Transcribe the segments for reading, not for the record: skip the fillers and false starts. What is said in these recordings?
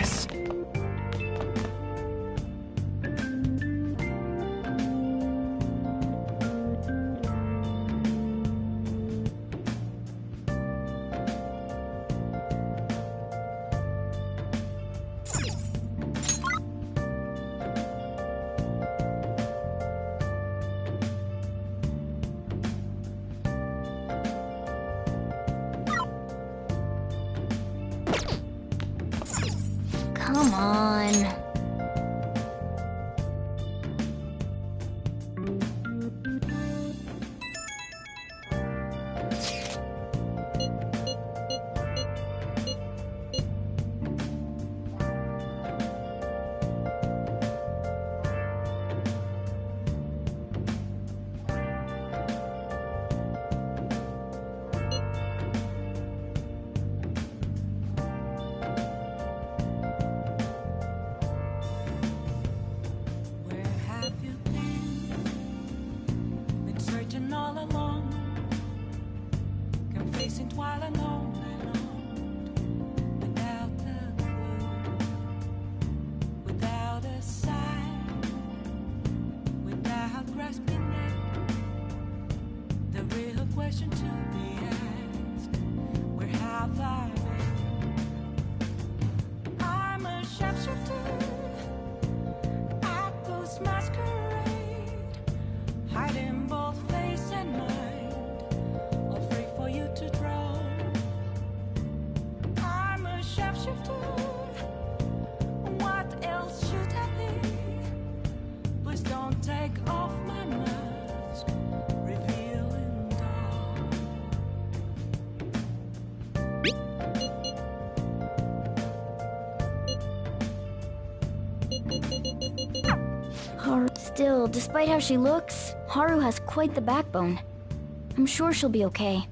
this. Come on. Still, despite how she looks, Haru has quite the backbone. I'm sure she'll be okay.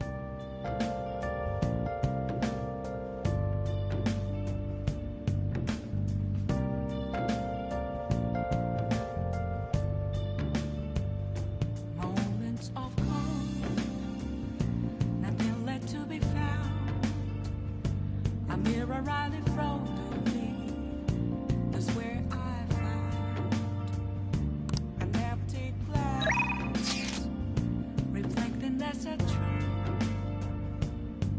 Moments of calm, nothing left to be found. A mirror right in front of me, that's where I that's a truth.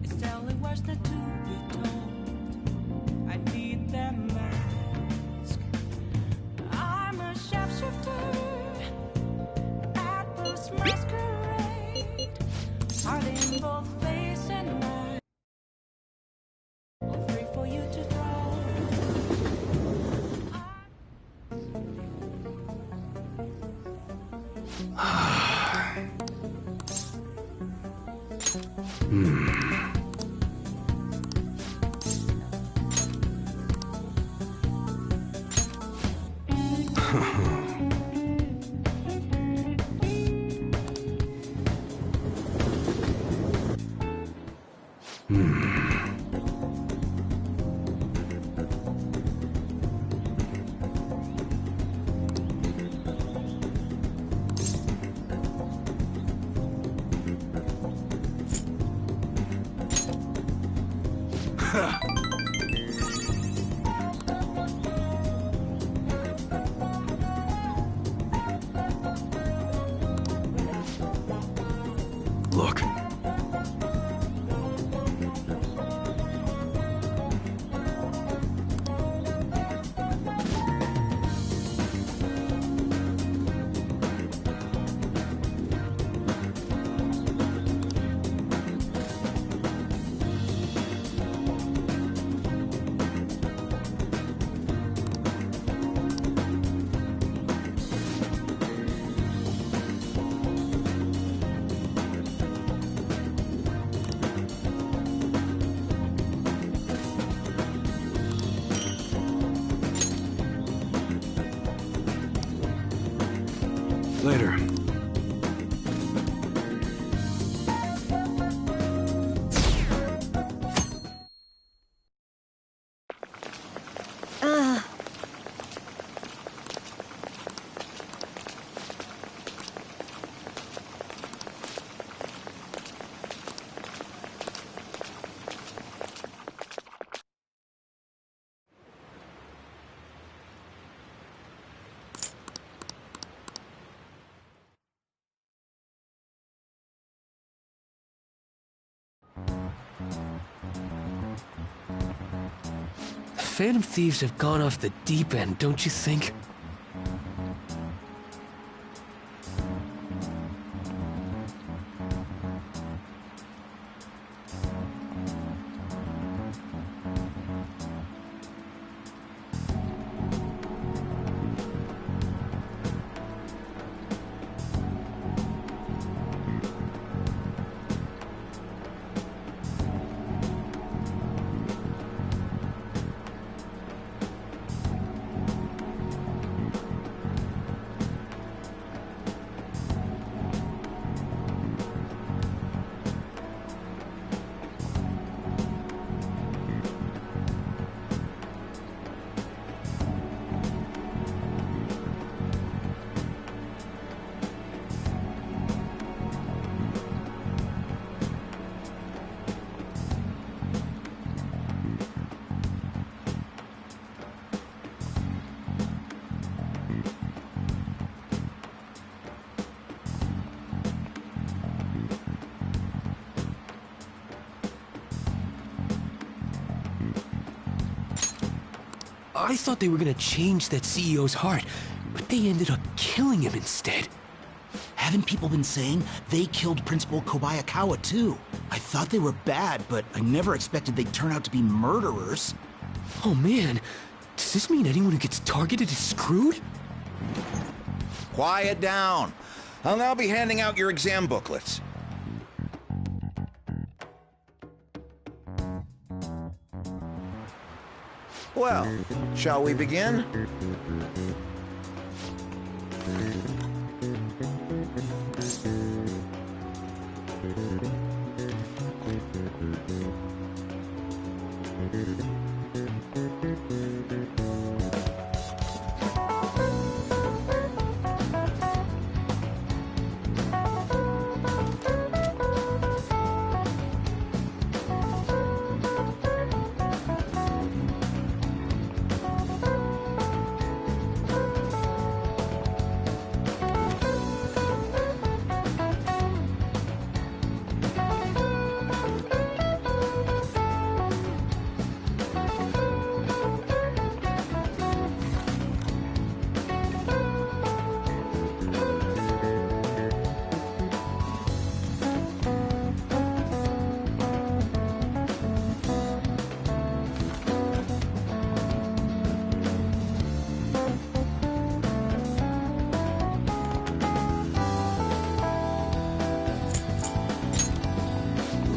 It's telling words not to be told. I need that mask. I'm a shapeshifter at this masquerade. Heart in both face and mind. All free for you to draw. Look. Later. Phantom Thieves have gone off the deep end, don't you think? I thought they were gonna change that CEO's heart, but they ended up killing him instead. Haven't people been saying they killed Principal Kobayakawa too? I thought they were bad, but I never expected they'd turn out to be murderers. Oh man, does this mean anyone who gets targeted is screwed? Quiet down. I'll now be handing out your exam booklets. Well, shall we begin?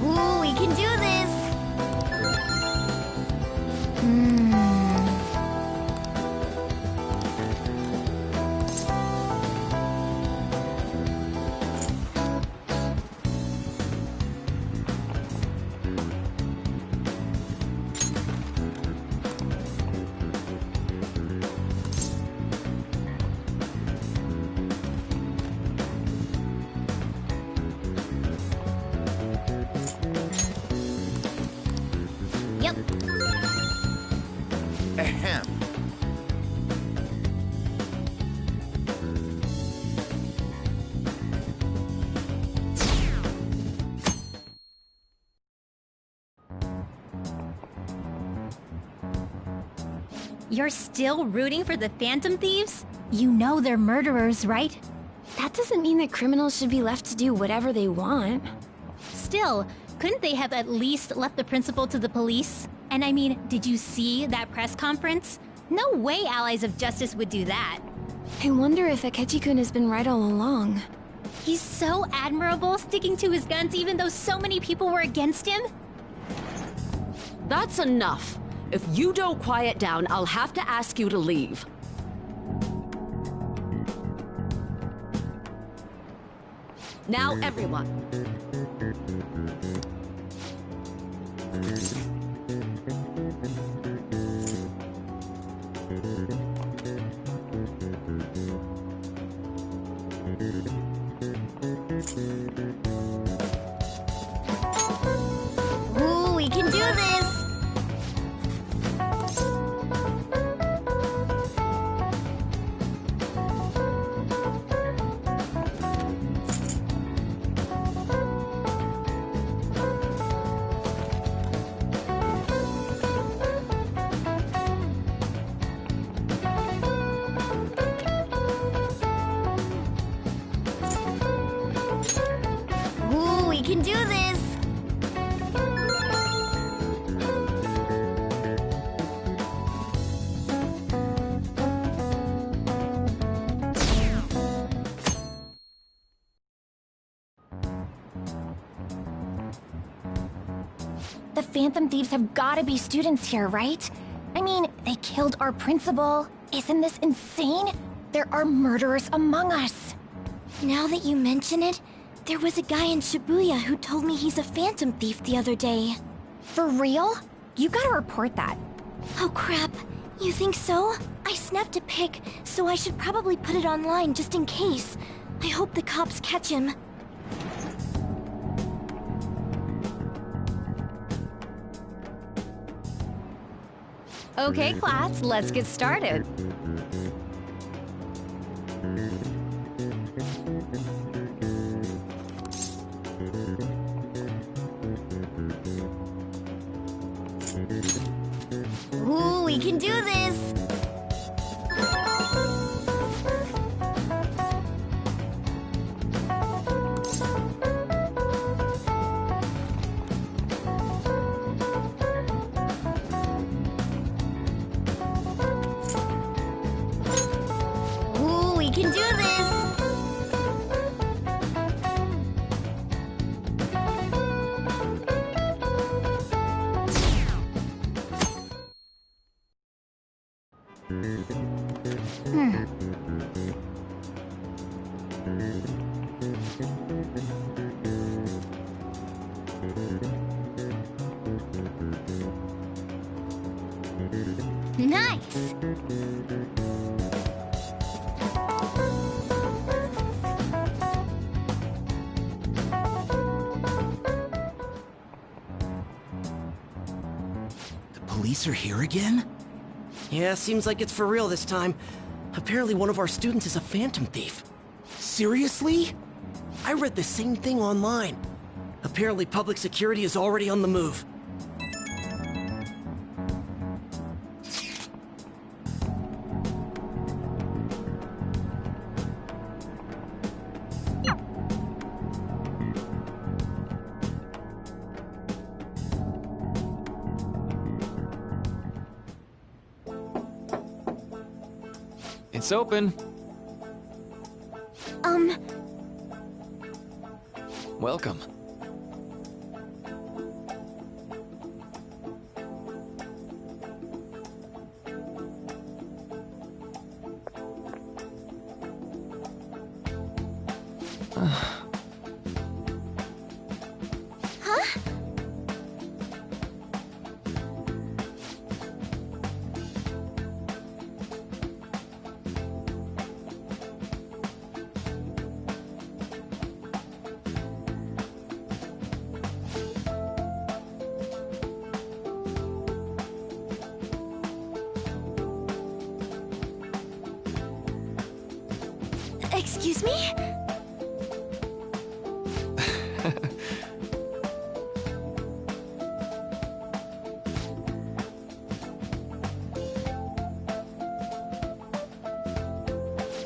Ooh, we can do this! Yep. Ahem. You're still rooting for the Phantom Thieves? You know they're murderers, right? That doesn't mean that criminals should be left to do whatever they want. Still, couldn't they have at least left the principal to the police? And I mean, did you see that press conference? No way Allies of Justice would do that. I wonder if Akechi-kun has been right all along. He's so admirable, sticking to his guns even though so many people were against him. That's enough. If you don't quiet down, I'll have to ask you to leave. Now, everyone. Ooh, we can do this! can do this! The Phantom Thieves have gotta be students here, right? I mean, they killed our principal. Isn't this insane? There are murderers among us. Now that you mention it, there was a guy in Shibuya who told me he's a Phantom Thief the other day. For real? You gotta report that. Oh crap, you think so? I snapped a pic, so I should probably put it online just in case. I hope the cops catch him. Okay, class, let's get started. Ooh, we can do this! Ooh, we can do this! Nice! The police are here again? Yeah, seems like it's for real this time. Apparently one of our students is a Phantom Thief. Seriously? I read the same thing online. Apparently public security is already on the move. It's open. Welcome. Excuse me?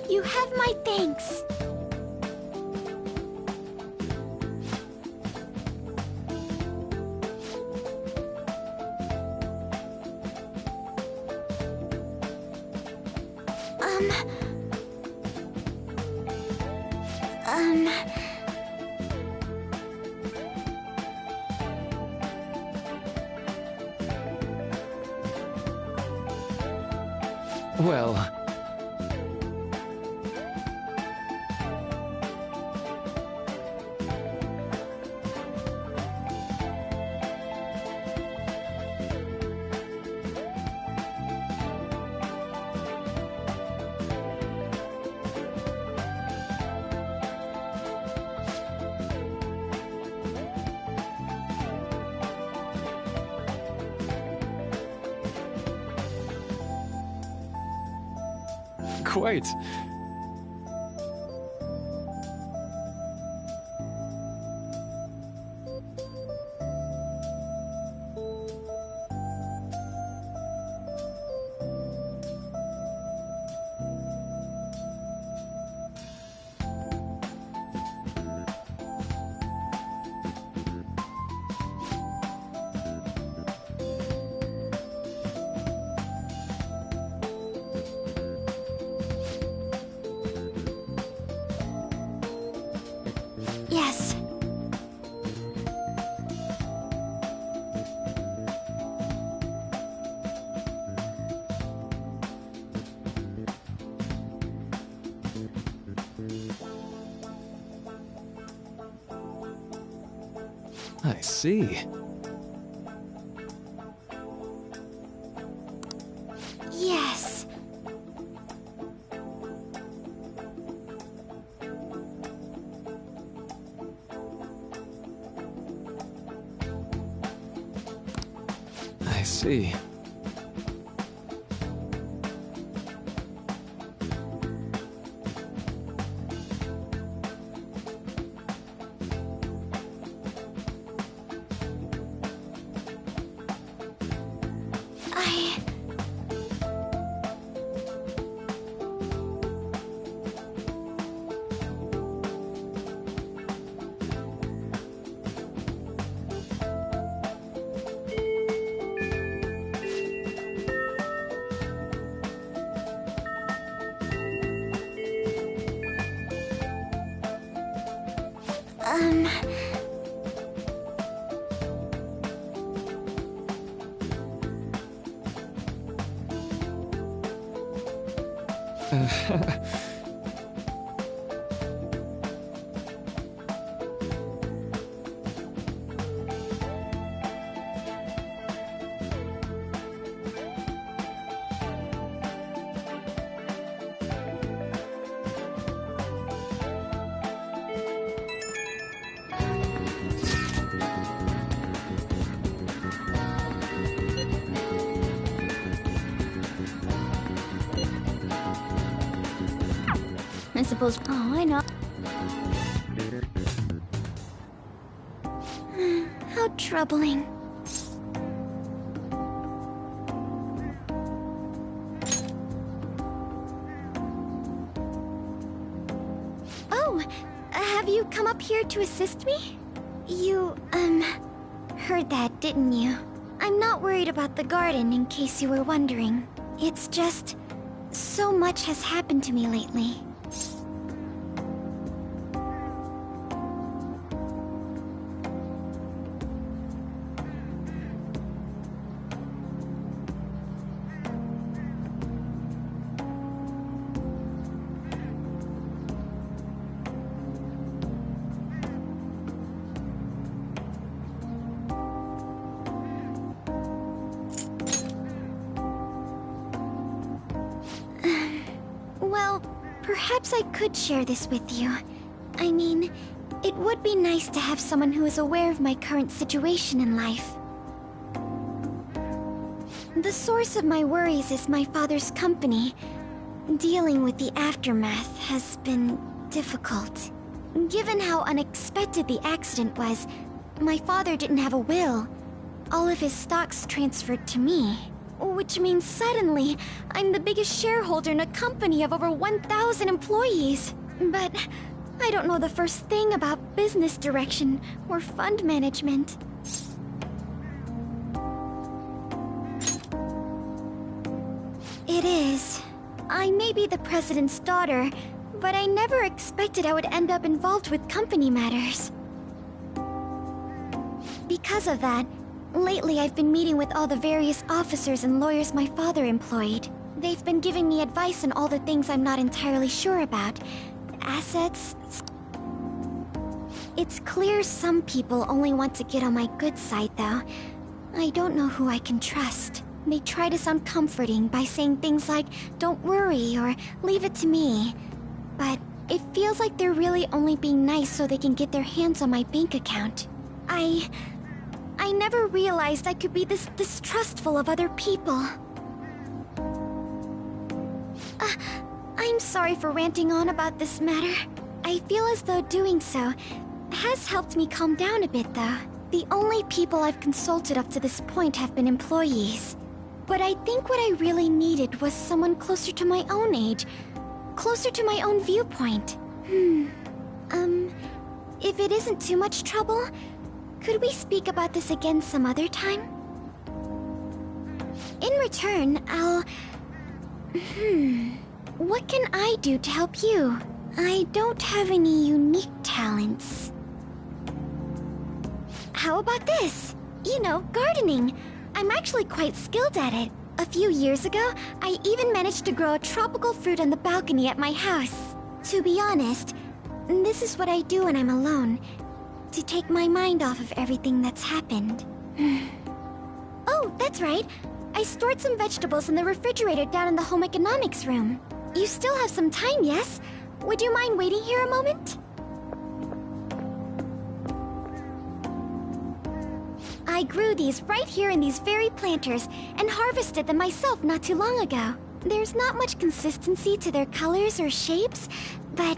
You have my thanks. Well... Quite. I see. Yes. I see. I suppose. Oh, I know. How troubling. Oh, have you come up here to assist me? You, heard that, didn't you? I'm not worried about the garden, in case you were wondering. It's just, so much has happened to me lately. Well, perhaps I could share this with you. I mean, it would be nice to have someone who is aware of my current situation in life. The source of my worries is my father's company. Dealing with the aftermath has been difficult. Given how unexpected the accident was, my father didn't have a will. All of his stocks transferred to me. Which means suddenly, I'm the biggest shareholder in a company of over 1,000 employees. But I don't know the first thing about business direction or fund management. It is. I may be the president's daughter, but I never expected I would end up involved with company matters. Because of that, lately I've been meeting with all the various officers and lawyers my father employed. They've been giving me advice on all the things I'm not entirely sure about. Assets. It's clear some people only want to get on my good side, though. I don't know who I can trust. They try to sound comforting by saying things like, "Don't worry," or "Leave it to me." But it feels like they're really only being nice so they can get their hands on my bank account. I never realized I could be this distrustful of other people. I'm sorry for ranting on about this matter. I feel as though doing so has helped me calm down a bit, though. The only people I've consulted up to this point have been employees. But I think what I really needed was someone closer to my own age, closer to my own viewpoint. If it isn't too much trouble, could we speak about this again some other time? In return, what can I do to help you? I don't have any unique talents. How about this? You know, gardening. I'm actually quite skilled at it. A few years ago, I even managed to grow a tropical fruit on the balcony at my house. To be honest, this is what I do when I'm alone. to take my mind off of everything that's happened. Oh, that's right. I stored some vegetables in the refrigerator down in the home economics room. You still have some time, yes? Would you mind waiting here a moment? I grew these right here in these very planters and harvested them myself not too long ago. There's not much consistency to their colors or shapes, but...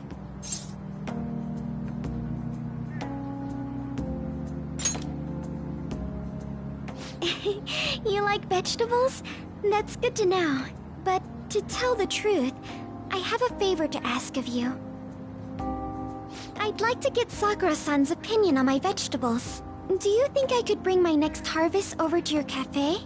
You like vegetables? That's good to know. But to tell the truth, I have a favor to ask of you. I'd like to get Sakura-san's opinion on my vegetables. Do you think I could bring my next harvest over to your cafe?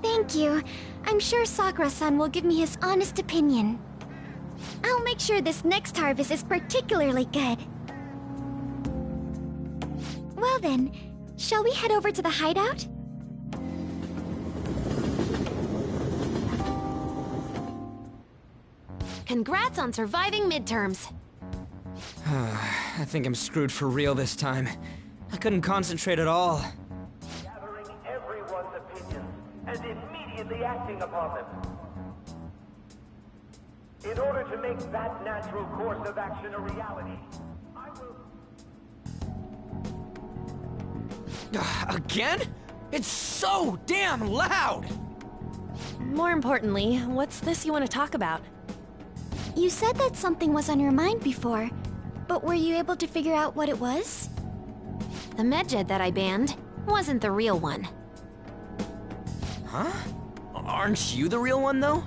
Thank you. I'm sure Sakura-san will give me his honest opinion. I'll make sure this next harvest is particularly good. Well then, shall we head over to the hideout? Congrats on surviving midterms. I think I'm screwed for real this time. I couldn't concentrate at all. Gathering everyone's opinions and immediately acting upon them. In order to make that natural course of action a reality, I will... Again? It's so damn loud! More importantly, what's this you want to talk about? You said that something was on your mind before, but were you able to figure out what it was? The medjed that I banned wasn't the real one. Huh? Aren't you the real one, though?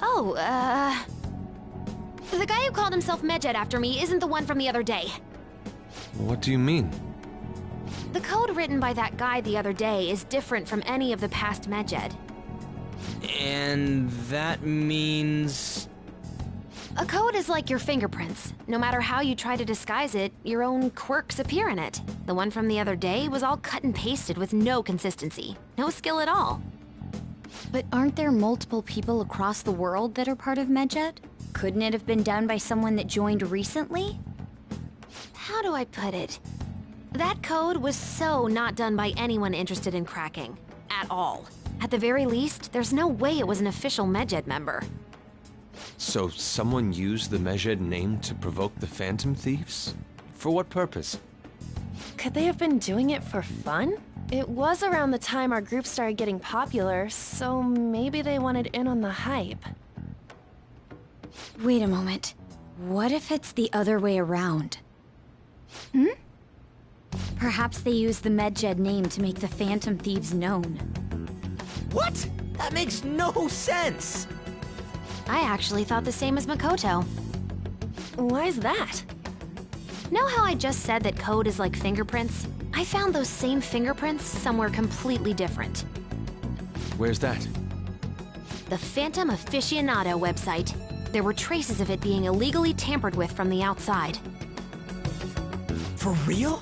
Oh, the guy who called himself Medjed after me isn't the one from the other day. What do you mean? The code written by that guy the other day is different from any of the past Medjed. And that means... A code is like your fingerprints. No matter how you try to disguise it, your own quirks appear in it. The one from the other day was all cut and pasted with no consistency. No skill at all. But aren't there multiple people across the world that are part of Medjed? Couldn't it have been done by someone that joined recently? How do I put it? That code was so not done by anyone interested in cracking. At all. At the very least, there's no way it was an official Medjed member. So someone used the Medjed name to provoke the Phantom Thieves? For what purpose? Could they have been doing it for fun? It was around the time our group started getting popular, so maybe they wanted in on the hype. Wait a moment. What if it's the other way around? Perhaps they used the Medjed name to make the Phantom Thieves known. What? That makes no sense! I actually thought the same as Makoto. Why's that? Know how I just said that code is like fingerprints? I found those same fingerprints somewhere completely different. Where's that? The Phantom Aficionado website. There were traces of it being illegally tampered with from the outside. For real?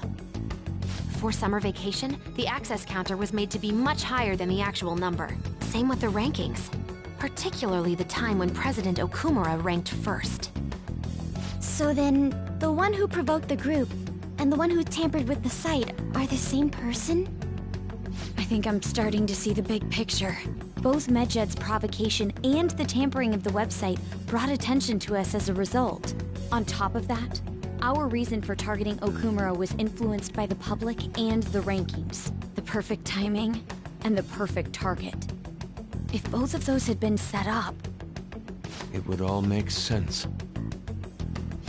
For summer vacation, the access counter was made to be much higher than the actual number. Same with the rankings. Particularly the time when President Okumura ranked first. So then, the one who provoked the group and the one who tampered with the site are the same person? I think I'm starting to see the big picture. Both Medjed's provocation and the tampering of the website brought attention to us as a result. On top of that, our reason for targeting Okumura was influenced by the public and the rankings. The perfect timing and the perfect target. If both of those had been set up... It would all make sense.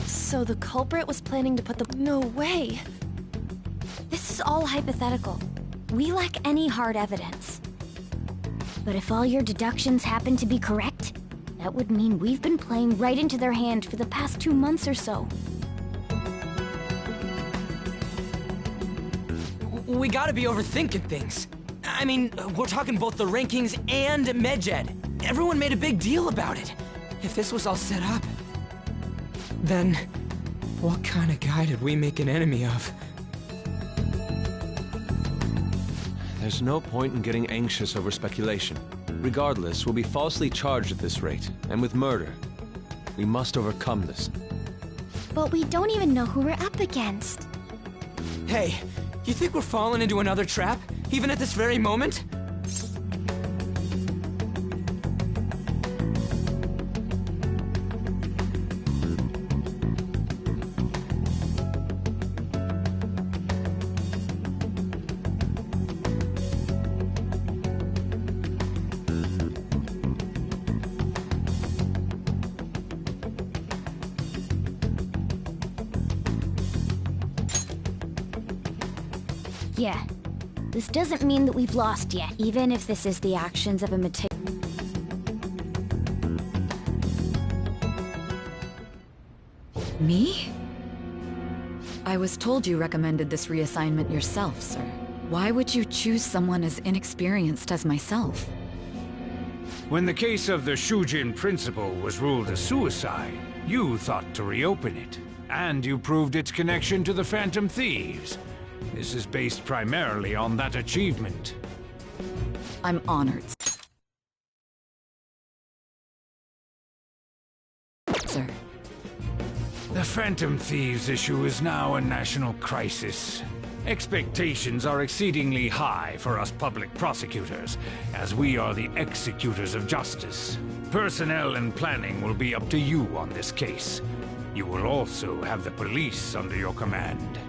So the culprit was planning to put the... No way! This is all hypothetical. We lack any hard evidence. But if all your deductions happen to be correct, that would mean we've been playing right into their hand for the past 2 months or so. We gotta be overthinking things. I mean, we're talking both the rankings and Medjed. Everyone made a big deal about it. If this was all set up, then what kind of guy did we make an enemy of? There's no point in getting anxious over speculation. Regardless, we'll be falsely charged at this rate, and with murder. We must overcome this. But we don't even know who we're up against. Hey, you think we're falling into another trap, even at this very moment? Yeah. This doesn't mean that we've lost yet. Even if this is the actions of a Me? I was told you recommended this reassignment yourself, sir. Why would you choose someone as inexperienced as myself? When the case of the Shujin principal was ruled a suicide, you thought to reopen it. And you proved its connection to the Phantom Thieves. This is based primarily on that achievement. I'm honored, sir. The Phantom Thieves issue is now a national crisis. Expectations are exceedingly high for us public prosecutors, as we are the executors of justice. Personnel and planning will be up to you on this case. You will also have the police under your command.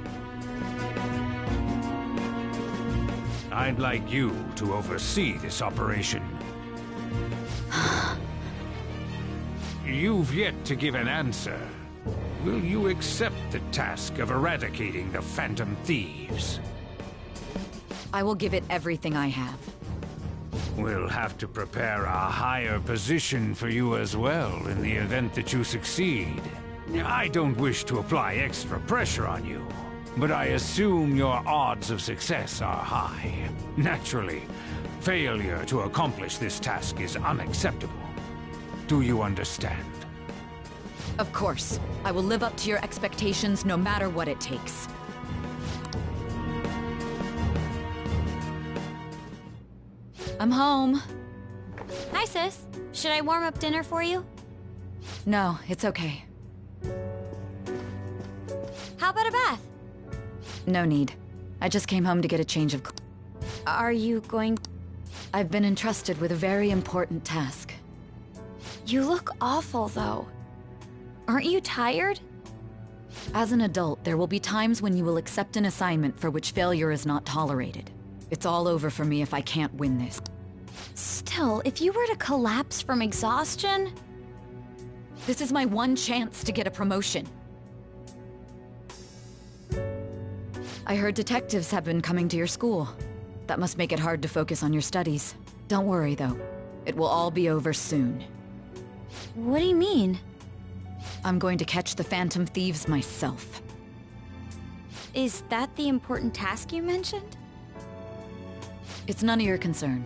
I'd like you to oversee this operation. You've yet to give an answer. Will you accept the task of eradicating the Phantom Thieves? I will give it everything I have. We'll have to prepare a higher position for you as well in the event that you succeed. I don't wish to apply extra pressure on you, but I assume your odds of success are high. Naturally, failure to accomplish this task is unacceptable. Do you understand? Of course. I will live up to your expectations no matter what it takes. I'm home. Hi, sis. Should I warm up dinner for you? No, it's okay. How about a bath? No need. I just came home to get a change of... Are you going... I've been entrusted with a very important task. You look awful, though. Aren't you tired? As an adult, there will be times when you will accept an assignment for which failure is not tolerated. It's all over for me if I can't win this. Still, if you were to collapse from exhaustion... This is my one chance to get a promotion. I heard detectives have been coming to your school. That must make it hard to focus on your studies. Don't worry, though. It will all be over soon. What do you mean? I'm going to catch the Phantom Thieves myself. Is that the important task you mentioned? It's none of your concern.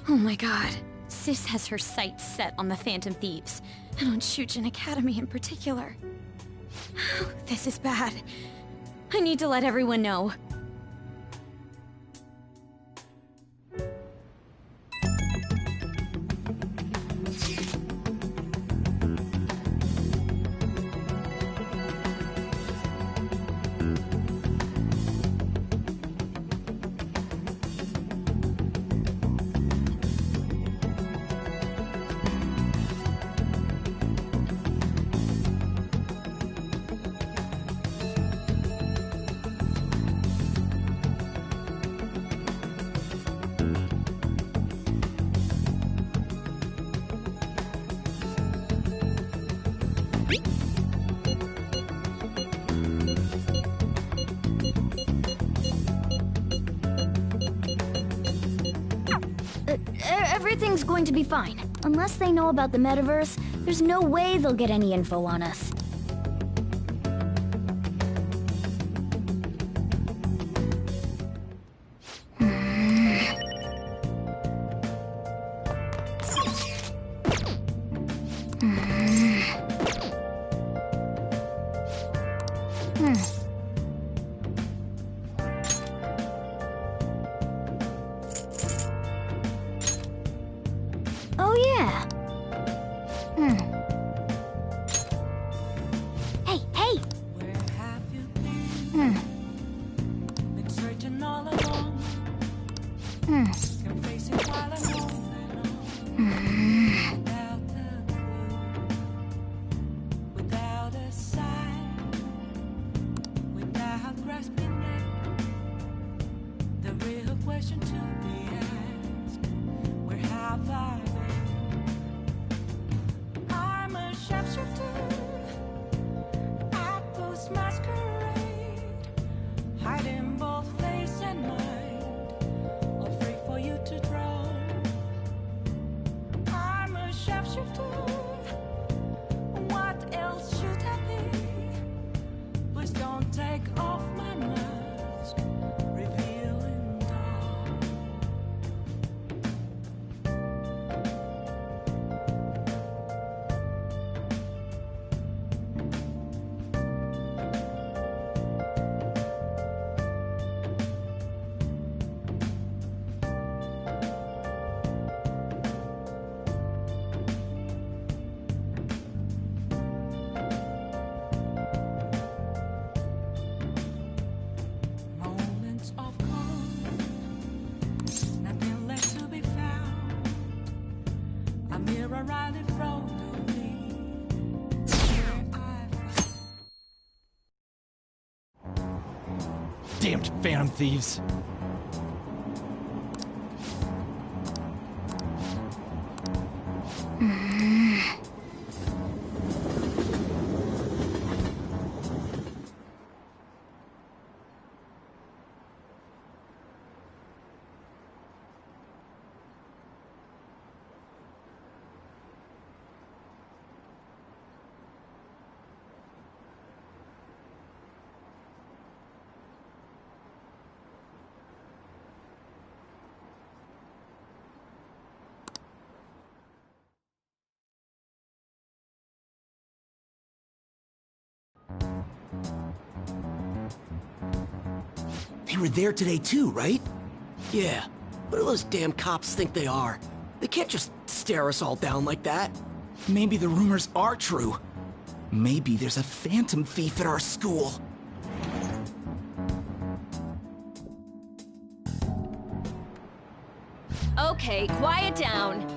Oh my god. Sis has her sights set on the Phantom Thieves, and on Shujin Academy in particular. This is bad. I need to let everyone know. Everything's going to be fine. Unless they know about the metaverse, there's no way they'll get any info on us. Oh yeah. Hey, hey. Where have you been? Been searching all along. Been facing while I'm without a clue, without a sign, without grasping it. The real question to be asked: where have I been? I'm a sharpshooter at Post Masquerade, hiding both face and mind, all free for you to draw. I'm a sharpshooter. What else should I be? Please don't take off my mask, revealing dawn. Moments of calm, nothing left to be found. A mirror right in front of me, where I Damned Phantom Thieves. They were there today too, right? Yeah. What do those damn cops think they are? They can't just stare us all down like that. Maybe the rumors are true. Maybe there's a phantom thief at our school. Okay, quiet down.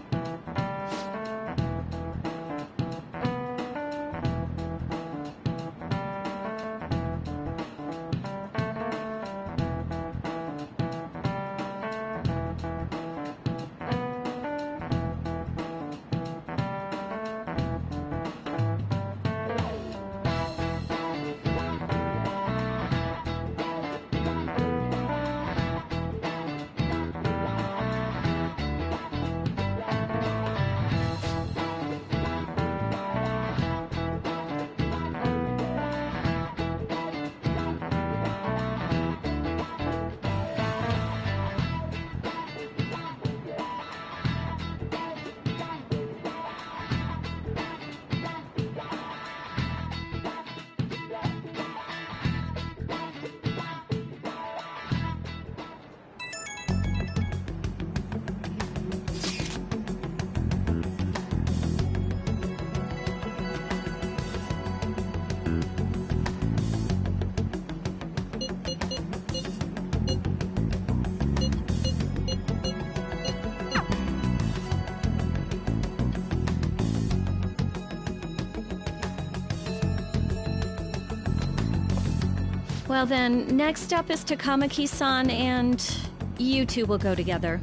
Well then, next up is Takamaki-san, and you two will go together.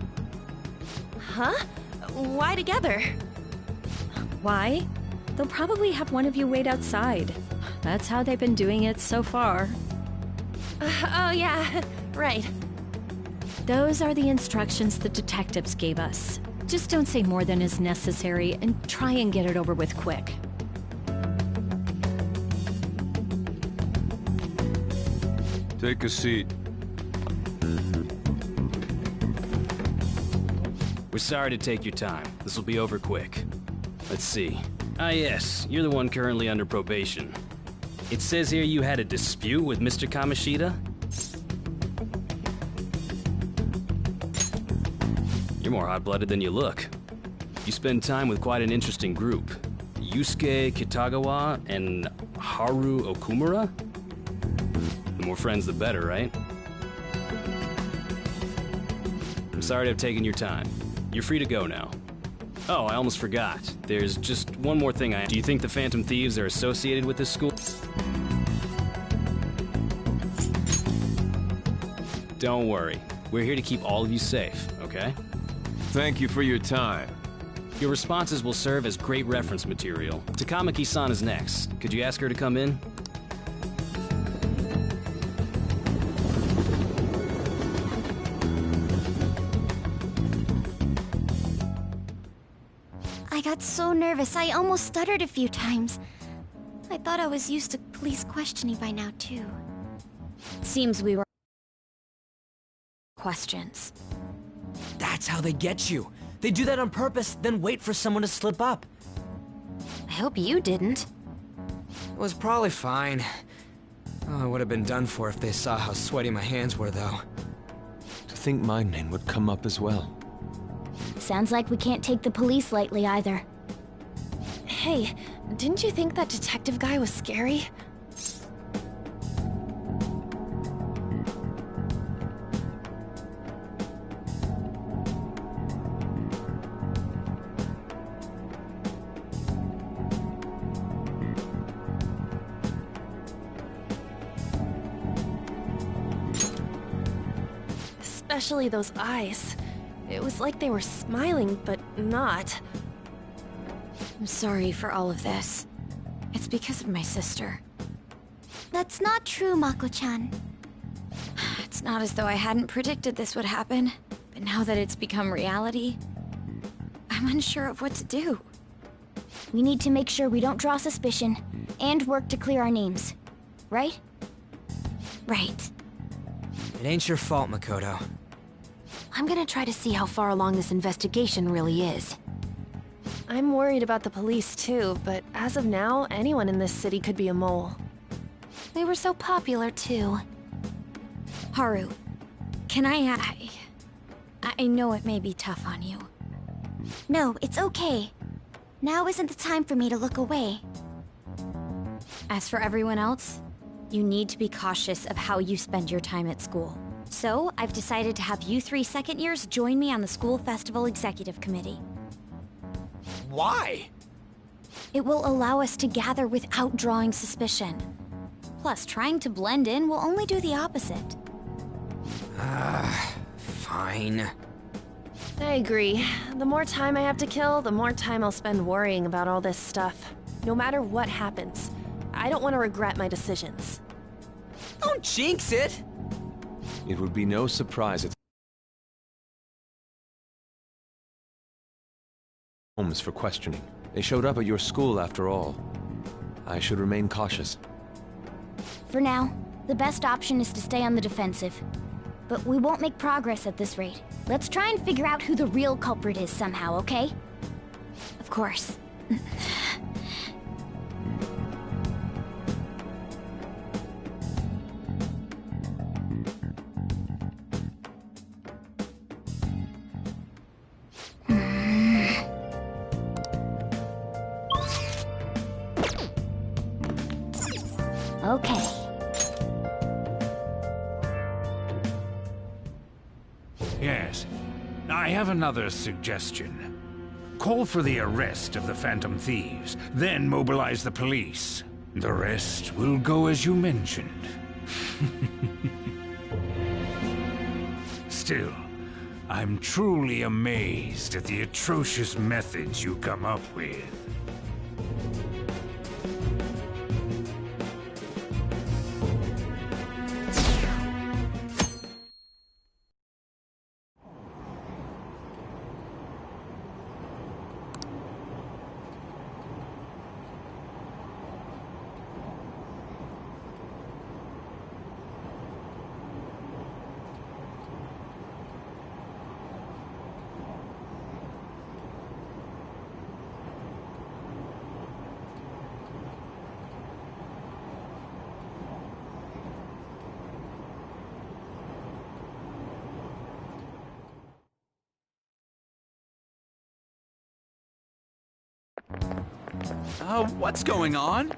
Huh? Why together? Why? They'll probably have one of you wait outside. That's how they've been doing it so far. Oh yeah, right. Those are the instructions the detectives gave us. Just don't say more than is necessary, and try and get it over with quick. Take a seat. We're sorry to take your time. This will be over quick. Let's see. Ah yes, you're the one currently under probation. It says here you had a dispute with Mr. Kamoshida? You're more hot-blooded than you look. You spend time with quite an interesting group. Yusuke Kitagawa and Haru Okumura? The more friends, the better, right? I'm sorry to have taken your time. You're free to go now. Oh, I almost forgot. There's just one more thing Do you think the Phantom Thieves are associated with this school? Don't worry. We're here to keep all of you safe, okay? Thank you for your time. Your responses will serve as great reference material. Takamaki-san is next. Could you ask her to come in? I got so nervous, I almost stuttered a few times. I thought I was used to police questioning by now, too. Seems we were... questions. That's how they get you. They do that on purpose, then wait for someone to slip up. I hope you didn't. It was probably fine. Oh, I would have been done for if they saw how sweaty my hands were, though. To think my name would come up as well. Sounds like we can't take the police lightly either. Hey, didn't you think that detective guy was scary? Especially those eyes. It was like they were smiling, but not. I'm sorry for all of this. It's because of my sister. That's not true, Mako-chan. It's not as though I hadn't predicted this would happen, but now that it's become reality, I'm unsure of what to do. We need to make sure we don't draw suspicion, and work to clear our names. Right? Right. It ain't your fault, Makoto. I'm gonna try to see how far along this investigation really is. I'm worried about the police too, but as of now, anyone in this city could be a mole. They were so popular too. Haru, can I know it may be tough on you. No, it's okay. Now isn't the time for me to look away. As for everyone else, you need to be cautious of how you spend your time at school. So, I've decided to have you 3 second years join me on the school festival executive committee. Why? It will allow us to gather without drawing suspicion. Plus, trying to blend in will only do the opposite. Fine. I agree. The more time I have to kill, the more time I'll spend worrying about all this stuff. No matter what happens, I don't want to regret my decisions. Don't jinx it! It would be no surprise if homes for questioning. They showed up at your school after all. I should remain cautious. For now, the best option is to stay on the defensive. But we won't make progress at this rate. Let's try and figure out who the real culprit is somehow, okay? Of course. Okay. Yes. I have another suggestion. Call for the arrest of the Phantom Thieves, then mobilize the police. The rest will go as you mentioned. Still, I'm truly amazed at the atrocious methods you come up with. What's going on?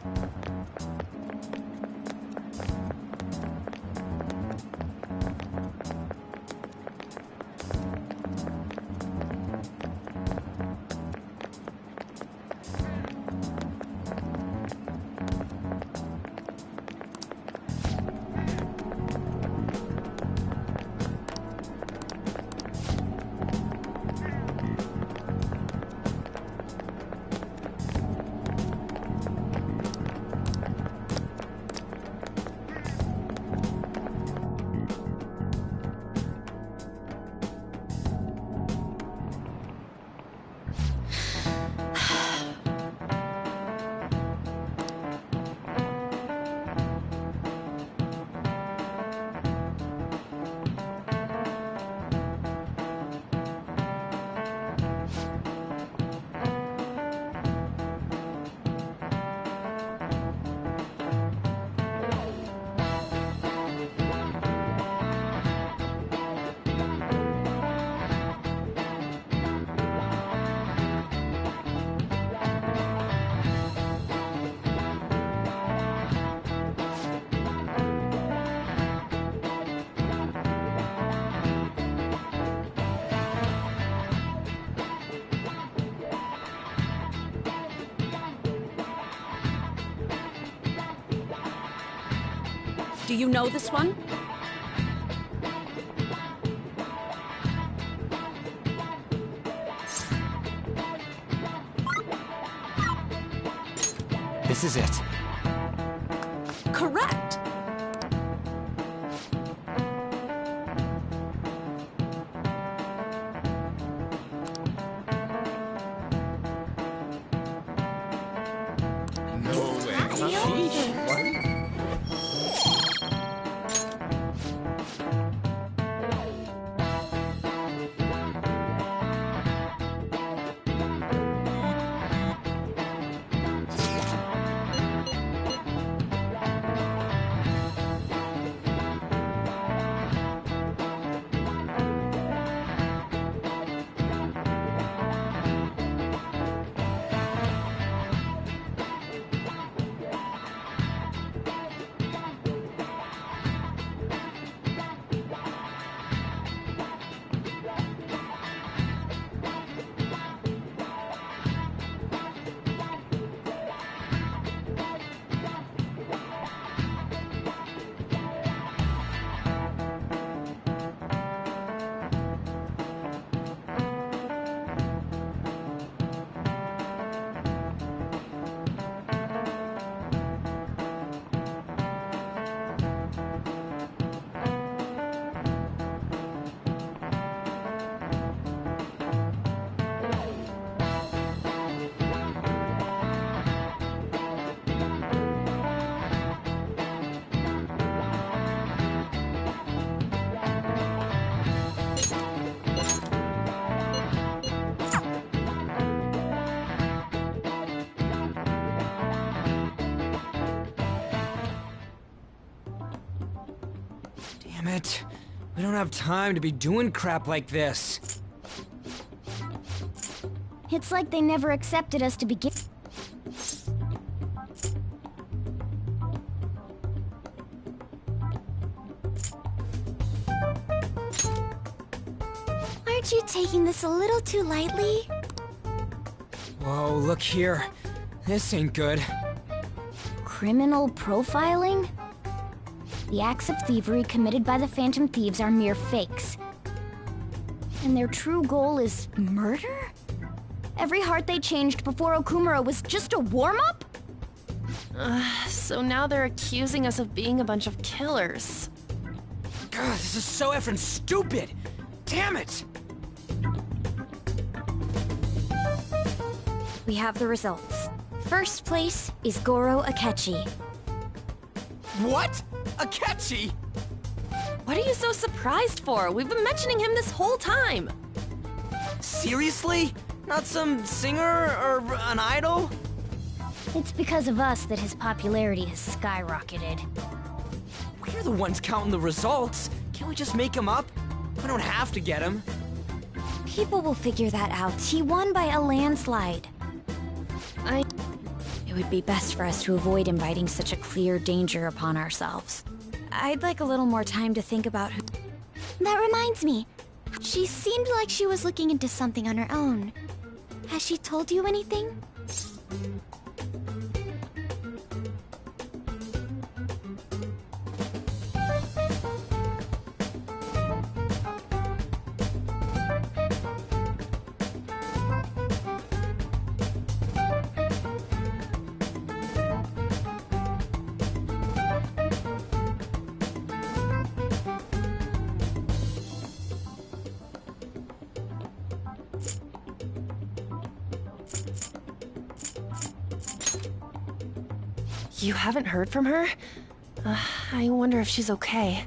Do you know this one? This is it. Correct! No way. Damn it. We don't have time to be doing crap like this. It's like they never accepted us to begin. Aren't you taking this a little too lightly? Whoa, look here. This ain't good. Criminal profiling? The acts of thievery committed by the Phantom Thieves are mere fakes. And their true goal is murder? Every heart they changed before Okumura was just a warm-up? So now they're accusing us of being a bunch of killers. God, this is so effing stupid! Damn it! We have the results. First place is Goro Akechi. What? Akechi? What are you so surprised for? We've been mentioning him this whole time. Seriously? Not some singer or an idol? It's because of us that his popularity has skyrocketed. We're the ones counting the results. Can't we just make him up? We don't have to get him. People will figure that out. He won by a landslide. It would be best for us to avoid inviting such a clear danger upon ourselves. I'd like a little more time to think about who... That reminds me. She seemed like she was looking into something on her own. Has she told you anything? You haven't heard from her? I wonder if she's okay.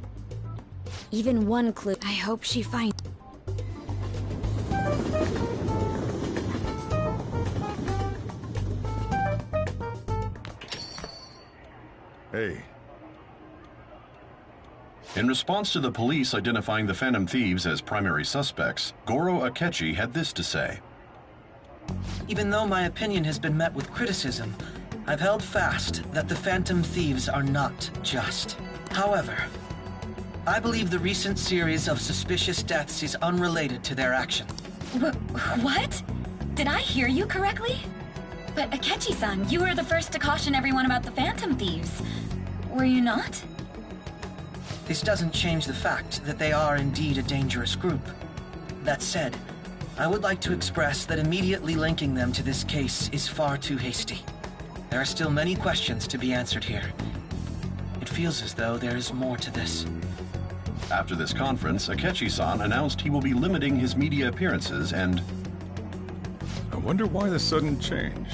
Even one clue. I hope she finds... Hey. In response to the police identifying the Phantom Thieves as primary suspects, Goro Akechi had this to say. Even though my opinion has been met with criticism, I've held fast that the Phantom Thieves are not just. However, I believe the recent series of suspicious deaths is unrelated to their action. What? Did I hear you correctly? But Akechi-san, you were the first to caution everyone about the Phantom Thieves. Were you not? This doesn't change the fact that they are indeed a dangerous group. That said, I would like to express that immediately linking them to this case is far too hasty. There are still many questions to be answered here. It feels as though there is more to this. After this conference, Akechi-san announced he will be limiting his media appearances and... I wonder why the sudden change.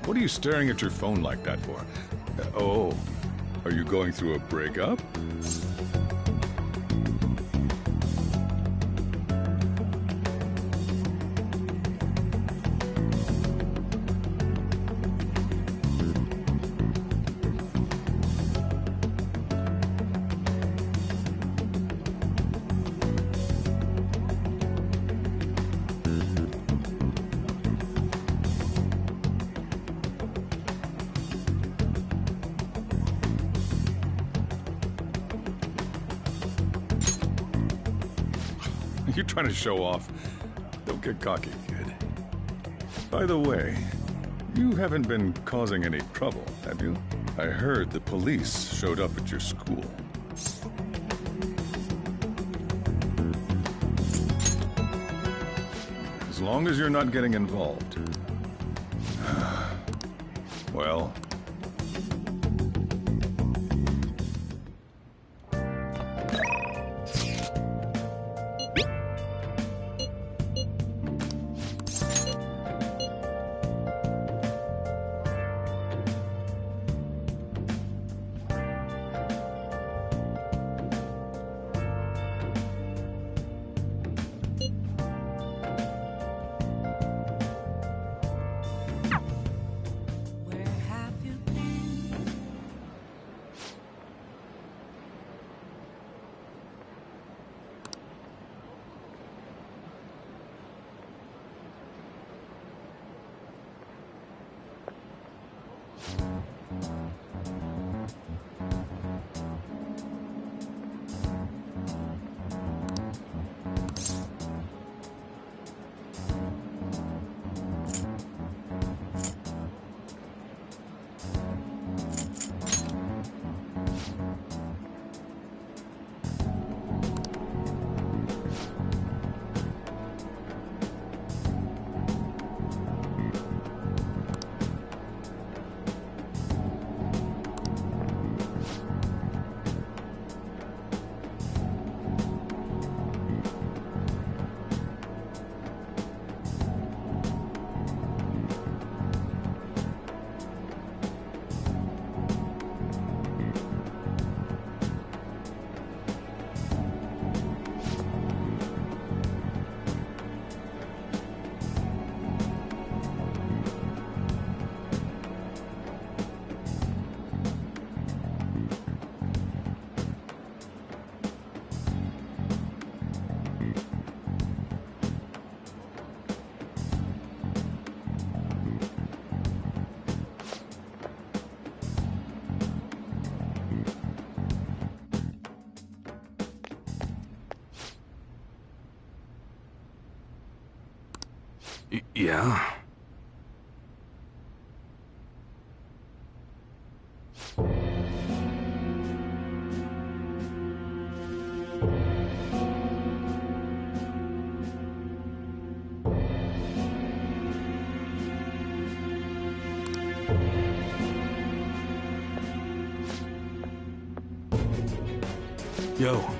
What are you staring at your phone like that for? Oh, are you going through a breakup? You're trying to show off. Don't get cocky, kid. By the way, you haven't been causing any trouble, have you? I heard the police showed up at your school. As long as you're not getting involved. Well... Yeah? Yo.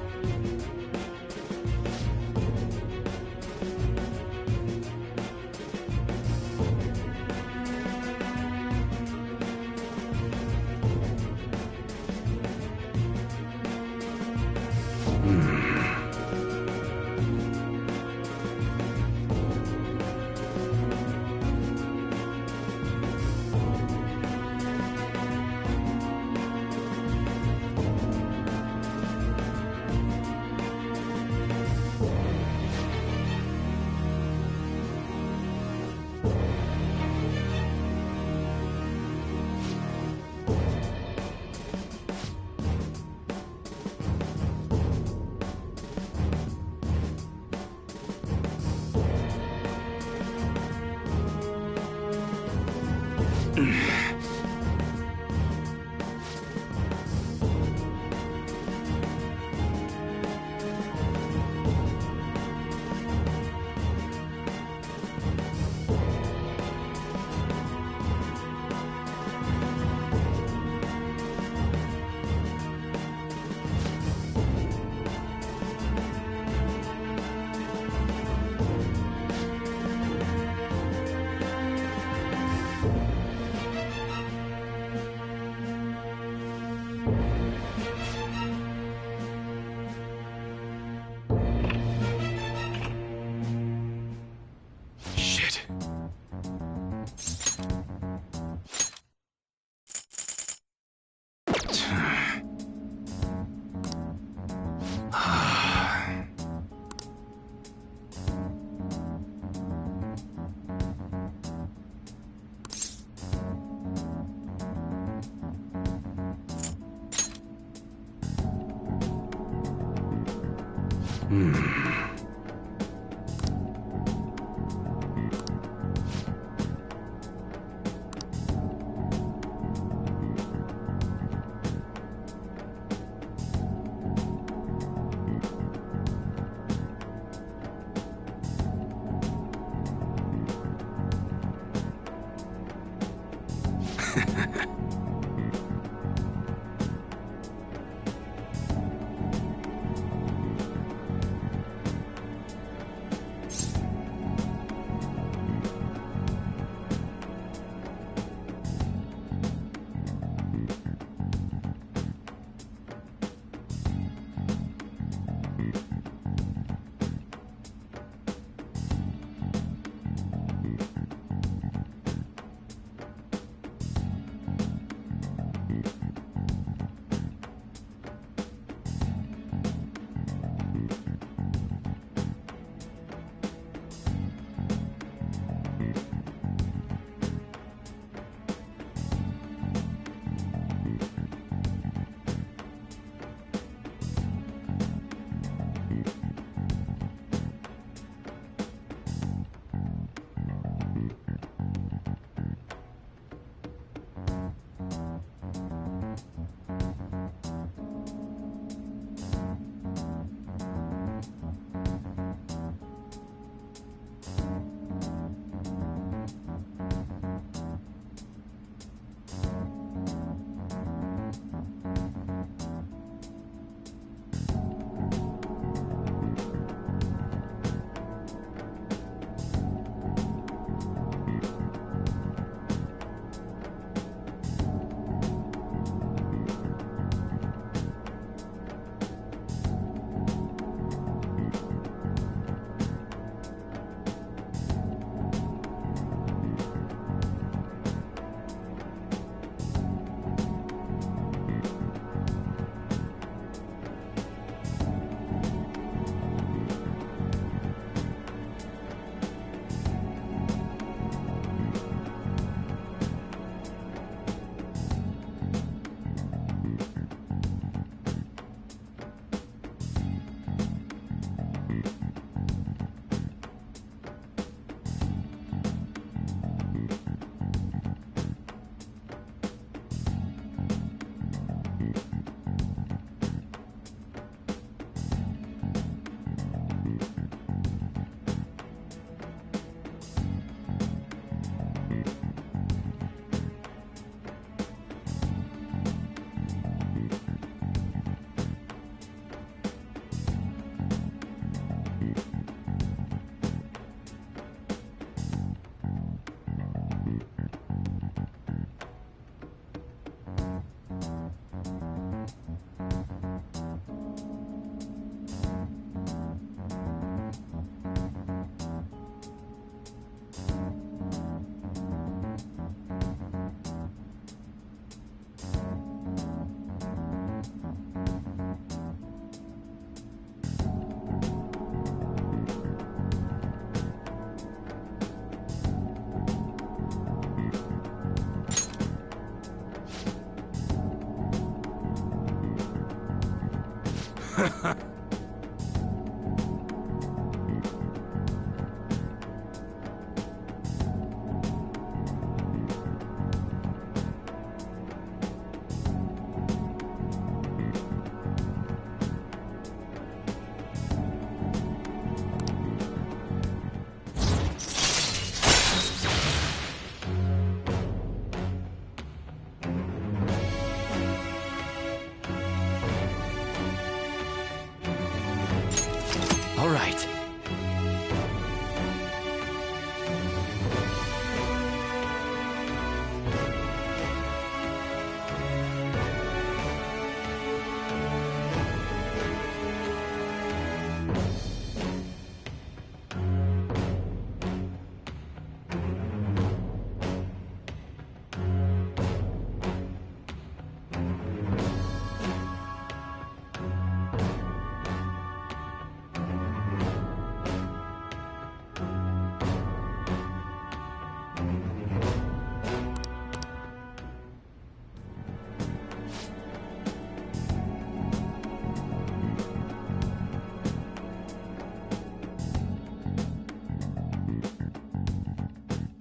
All right.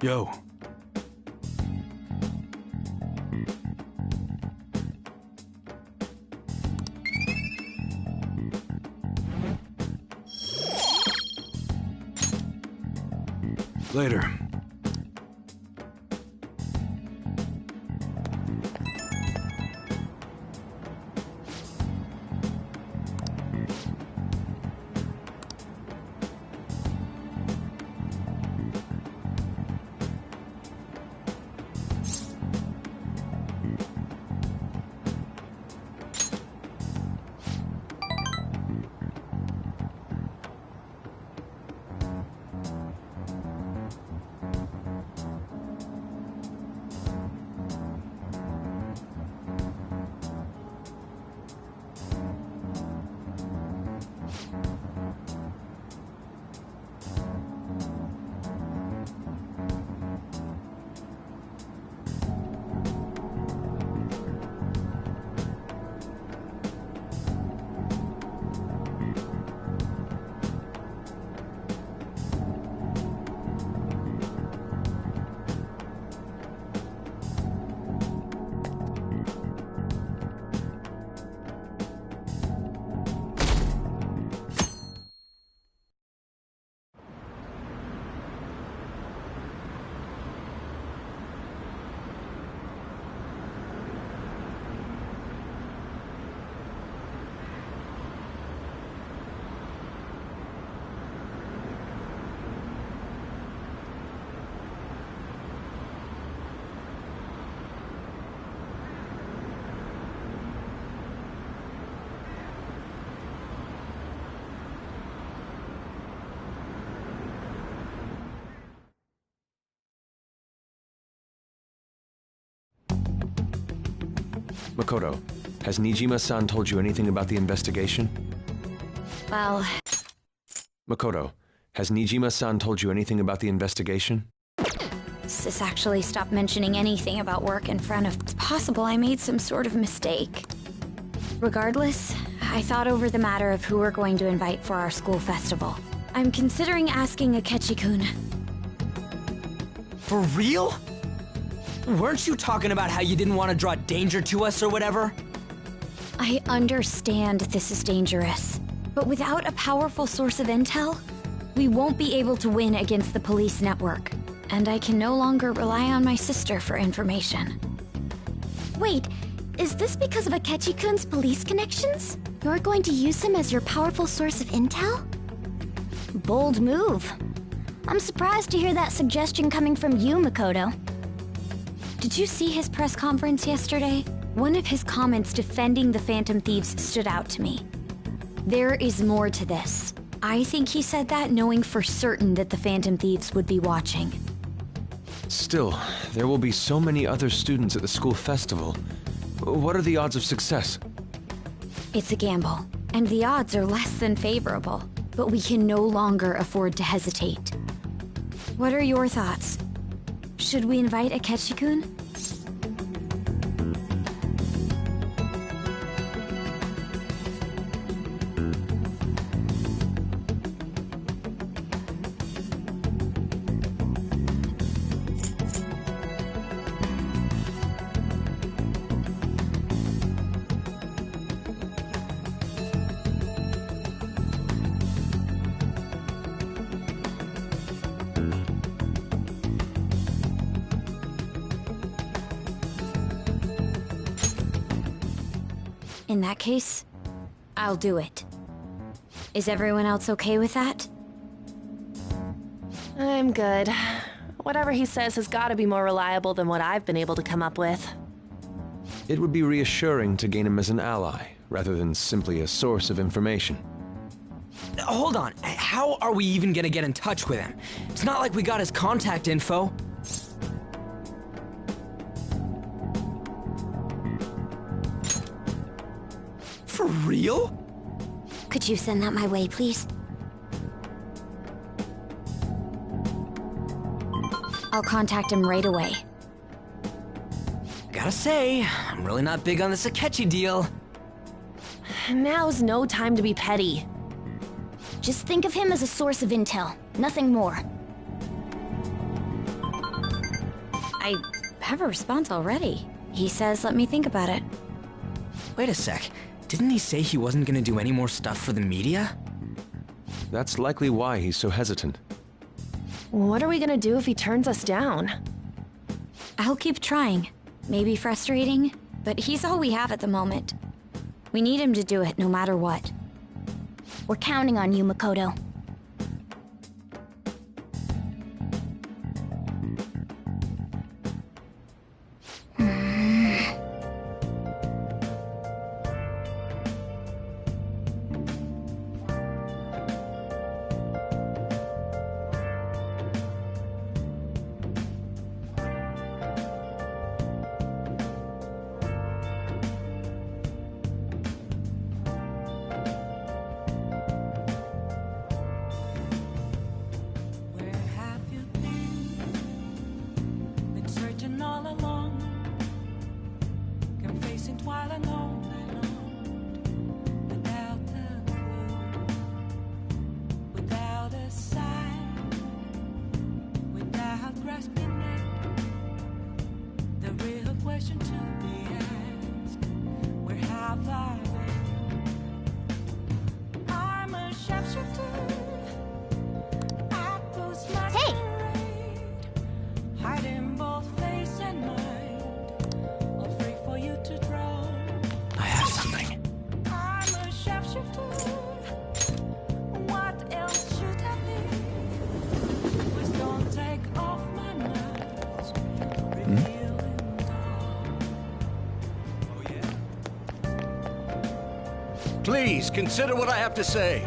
Yo. Later. Makoto, has Nijima-san told you anything about the investigation? Well... Makoto, has Nijima-san told you anything about the investigation? Sis actually stopped mentioning anything about work in front of... It's possible I made some sort of mistake. Regardless, I thought over the matter of who we're going to invite for our school festival. I'm considering asking Akechi-kun. For real? Weren't you talking about how you didn't want to draw danger to us or whatever? I understand this is dangerous, but without a powerful source of intel, we won't be able to win against the police network. And I can no longer rely on my sister for information. Wait, is this because of Akechi-kun's police connections? You're going to use him as your powerful source of intel? Bold move. I'm surprised to hear that suggestion coming from you, Makoto. Did you see his press conference yesterday? One of his comments defending the Phantom Thieves stood out to me. There is more to this. I think he said that knowing for certain that the Phantom Thieves would be watching. Still, there will be so many other students at the school festival. What are the odds of success? It's a gamble, and the odds are less than favorable, but we can no longer afford to hesitate. What are your thoughts? Should we invite Akechi-kun? In that case, I'll do it. Is everyone else okay with that? I'm good. Whatever he says has got to be more reliable than what I've been able to come up with. It would be reassuring to gain him as an ally, rather than simply a source of information. Hold on, how are we even gonna get in touch with him? It's not like we got his contact info. For real? Could you send that my way, please? I'll contact him right away. Gotta say, I'm really not big on this Akechi deal. Now's no time to be petty. Just think of him as a source of intel, nothing more. I have a response already. He says let me think about it. Wait a sec. Didn't he say he wasn't gonna do any more stuff for the media? That's likely why he's so hesitant. What are we gonna do if he turns us down? I'll keep trying. Maybe frustrating, but he's all we have at the moment. We need him to do it no matter what. We're counting on you, Makoto. Please, consider what I have to say.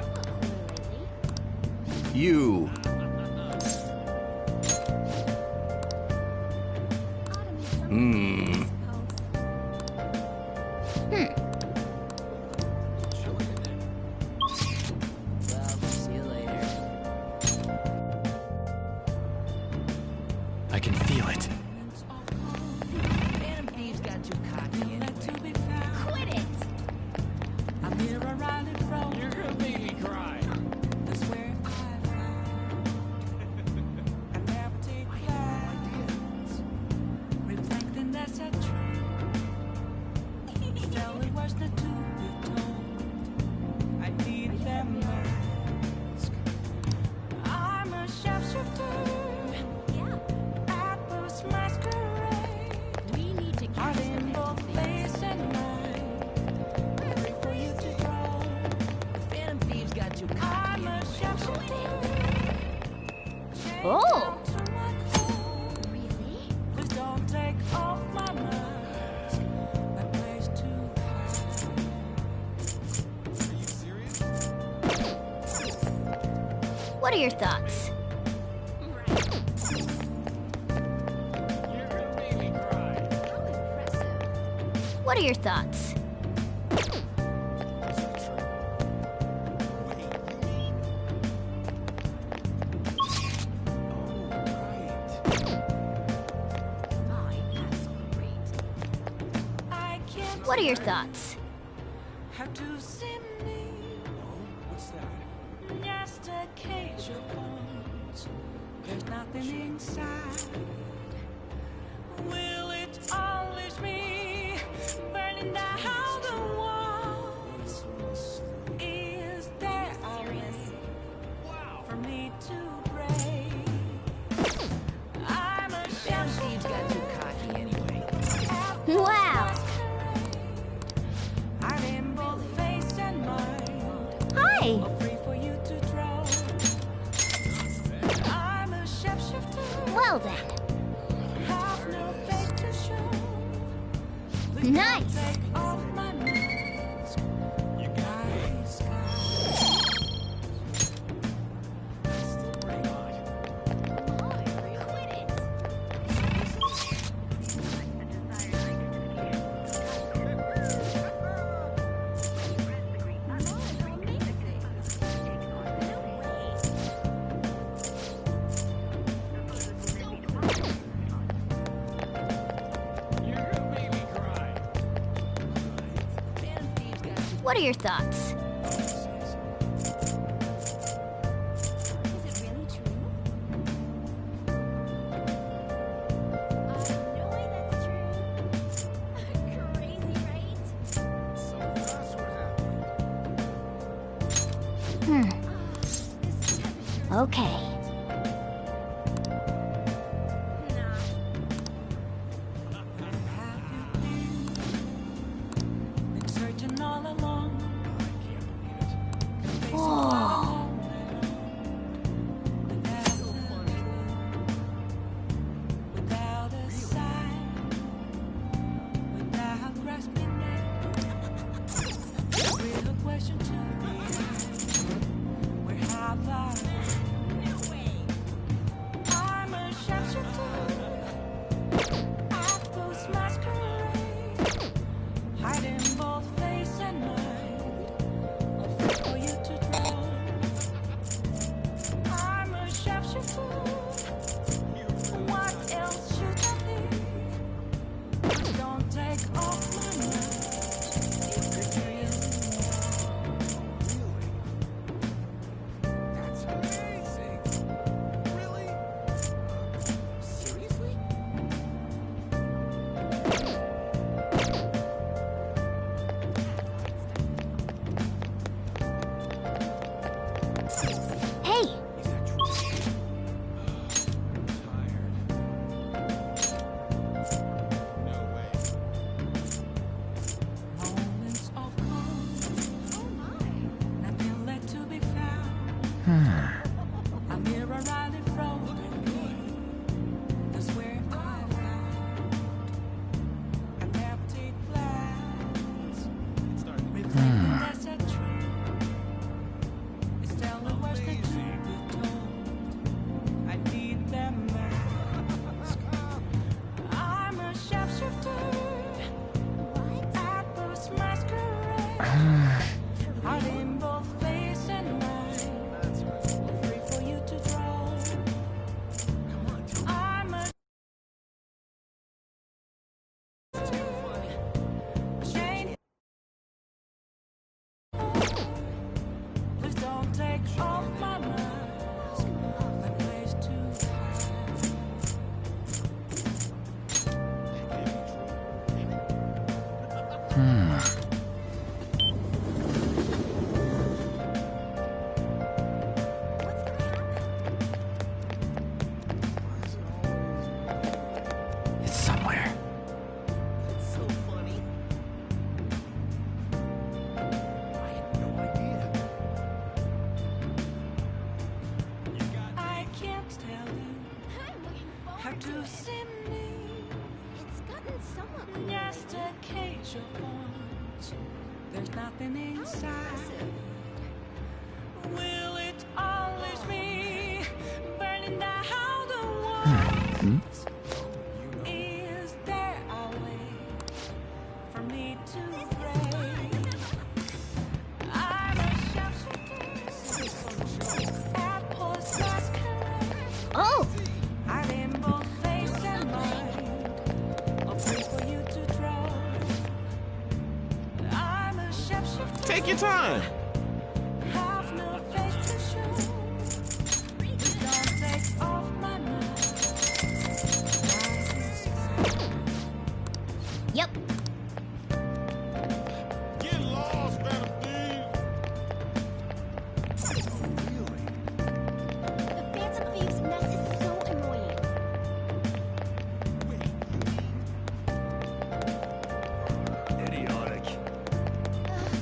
You... I can feel it. Phantom Thieves got too cocky anyway. Quit it! I'm here around in front. You're gonna make me cry. That's where I find. I never take plans. Reflecting that's a truth. Tell me what's the to be told. I need them mask. I'm a sharpshooter. Oh! Really? Please don't take off my mask. That place too high. Are you serious? What are your thoughts? You're gonna make me cry. How impressive. What are your thoughts? What are your thoughts? Have to see me. What's that? Just a cage of bones. There's nothing inside. Will it always be burning down the walls? Is there a way for me to break? I'm a Steve's got too cocky anyway. Wow! I Well then. Nice! What are your thoughts? Okay. There's nothing inside. Will it always be burning down the walls? Is there a way for me to pray? I'm a sharpshooter at post masquerade. Oh! I'm in both face and mind, afraid for you to draw. I'm a sharpshooter. Take your time. Have no face to show. Don't take off my mask. Yep. Get lost, Phantom The Phantom Thieves mess is so annoying. Idiotic.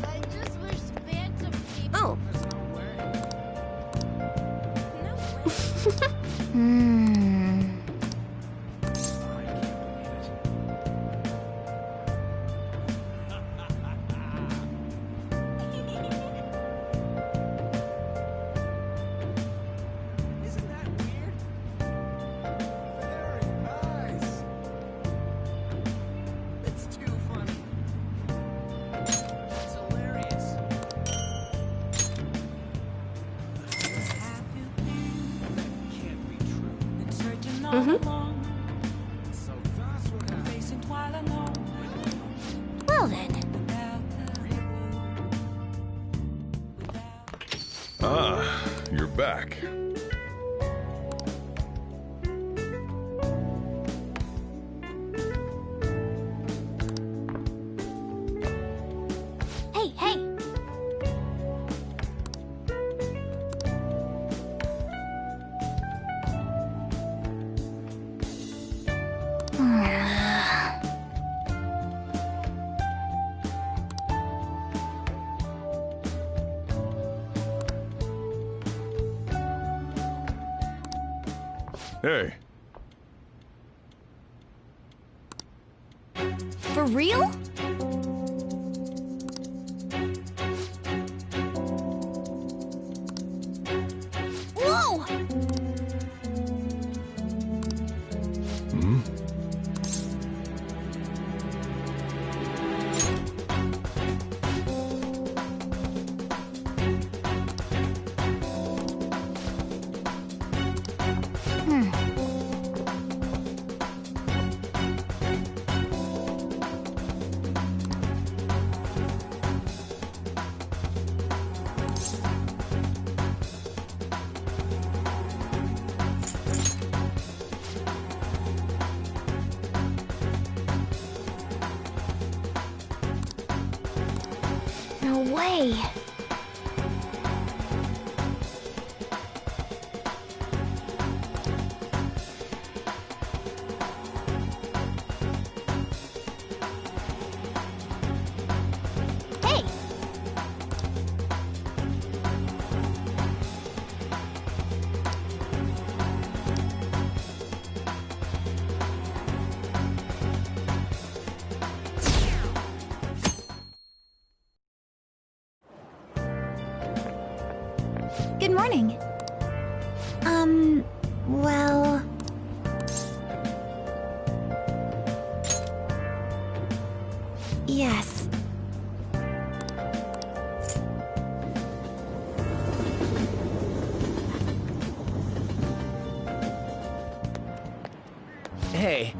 I just wish Phantom Well then. Ah, you're back. Hey, hey! Hey, For real? Whoa! No way. Hey! Good morning. Well... Yes. Hey.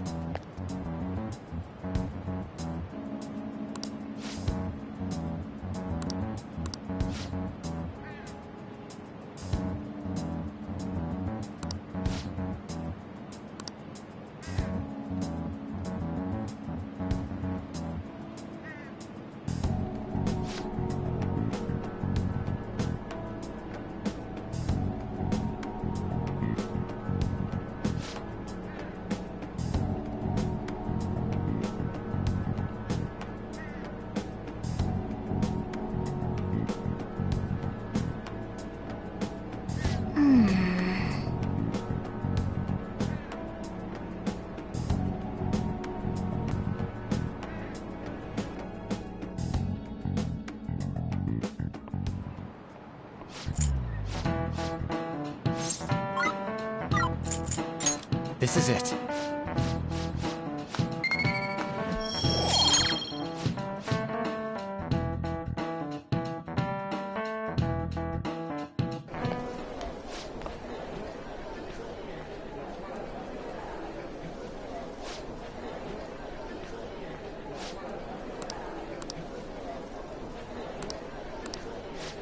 This is it.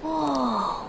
Whoa.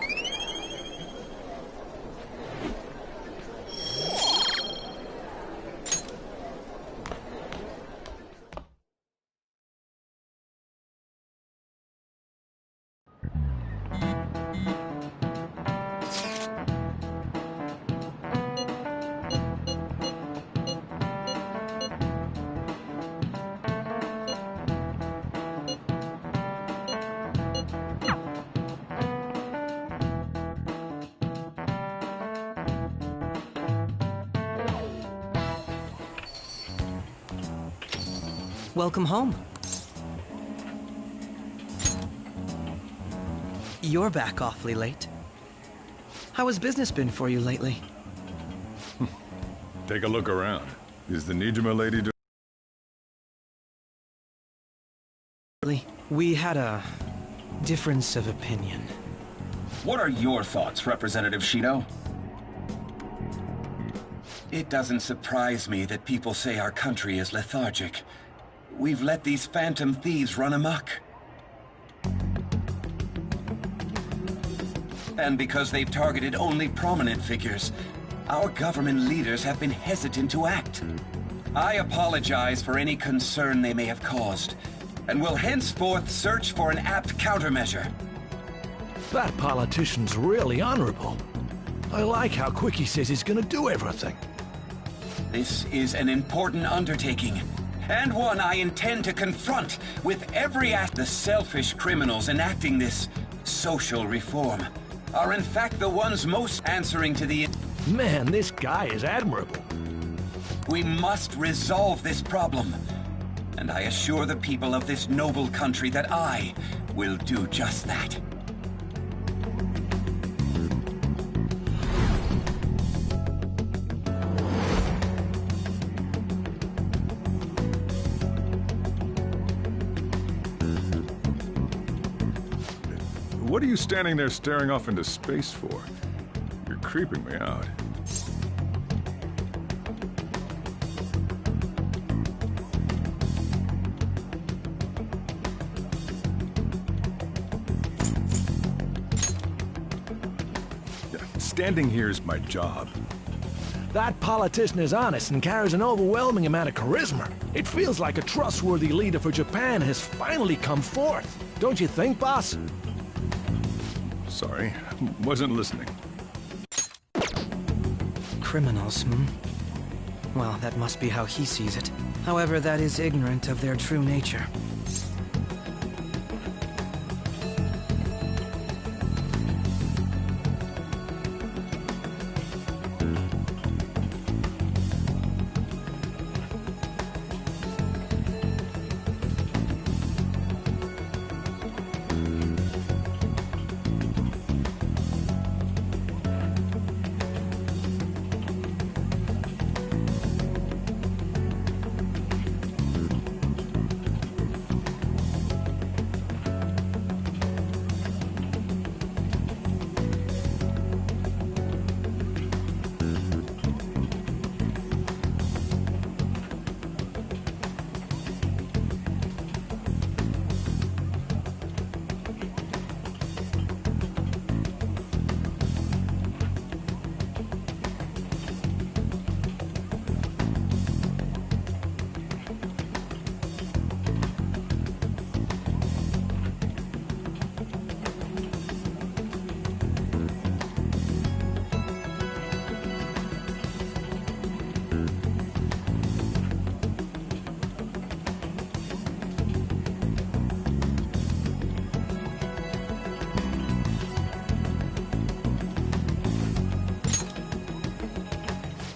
Welcome home. You're back awfully late. How has business been for you lately? take a look around. Is the Nijima lady doing? We had a difference of opinion. What are your thoughts, Representative Shido? It doesn't surprise me that people say our country is lethargic. We've let these Phantom Thieves run amok. And because they've targeted only prominent figures, our government leaders have been hesitant to act. I apologize for any concern they may have caused, and will henceforth search for an apt countermeasure. That politician's really honorable. I like how quick he says he's gonna do everything. This is an important undertaking, and one I intend to confront with every act. The selfish criminals enacting this social reform are in fact the ones most answering to the... Man, this guy is admirable. We must resolve this problem, and I assure the people of this noble country that I will do just that. What are you standing there staring off into space for? You're creeping me out. Standing here is my job. That politician is honest and carries an overwhelming amount of charisma. It feels like a trustworthy leader for Japan has finally come forth. Don't you think, boss? Sorry, wasn't listening. Criminals, hmm? Well, that must be how he sees it. However, that is ignorant of their true nature.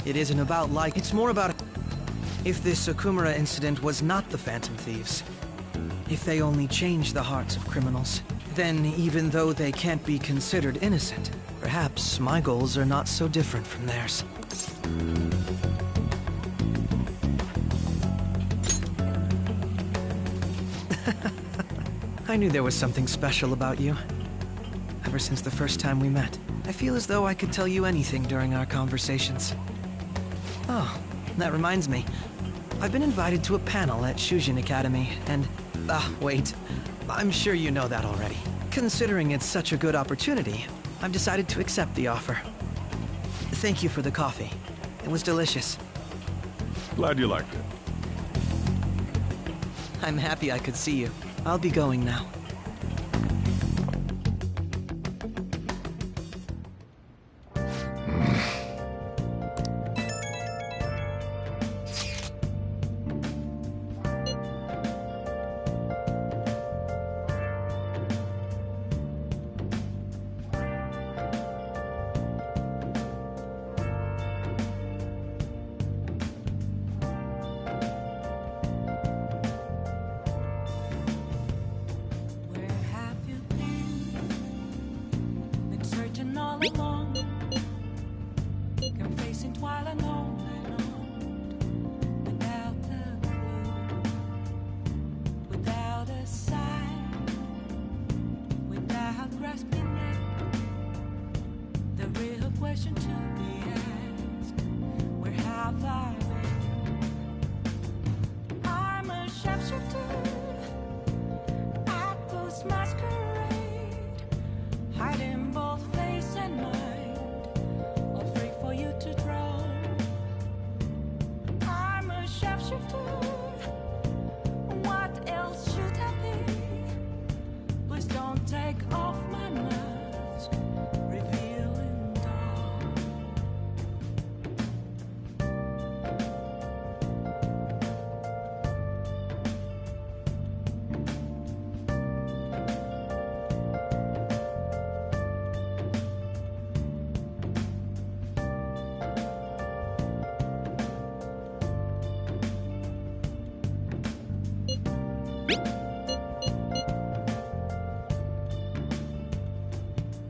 It isn't about like, it's more about if this Okumura incident was not the Phantom Thieves. If they only changed the hearts of criminals, then even though they can't be considered innocent, perhaps my goals are not so different from theirs. I knew there was something special about you. Ever since the first time we met, I feel as though I could tell you anything during our conversations. Oh, that reminds me. I've been invited to a panel at Shujin Academy, and... wait. I'm sure you know that already. Considering it's such a good opportunity, I've decided to accept the offer. Thank you for the coffee. It was delicious. Glad you liked it. I'm happy I could see you. I'll be going now. Question to be asked. Where shapeshifter at post masquerade, hiding both face and mind, afraid for you to drown. I'm a shapeshifter. What else should I be? Please don't take off my mask, revealing dark.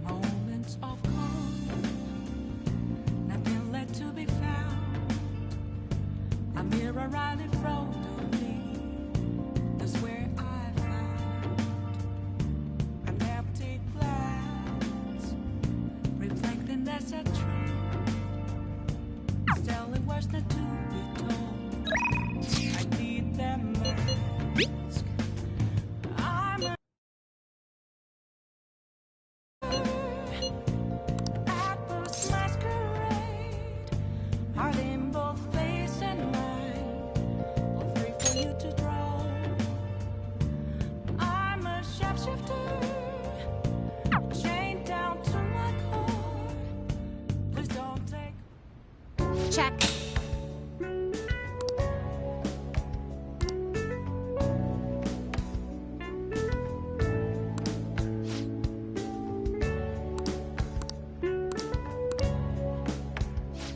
Moments of calm, nothing left to be found. A mirror right in front of me, that's where I found an empty glass, reflecting that's a truth. It's telling words not to be told. I need them mask. I'm a apples masquerade, hiding both face and mind, afraid for you to draw. I'm a shapeshifter, chained down to my core. Please don't take. Check.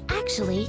Actually,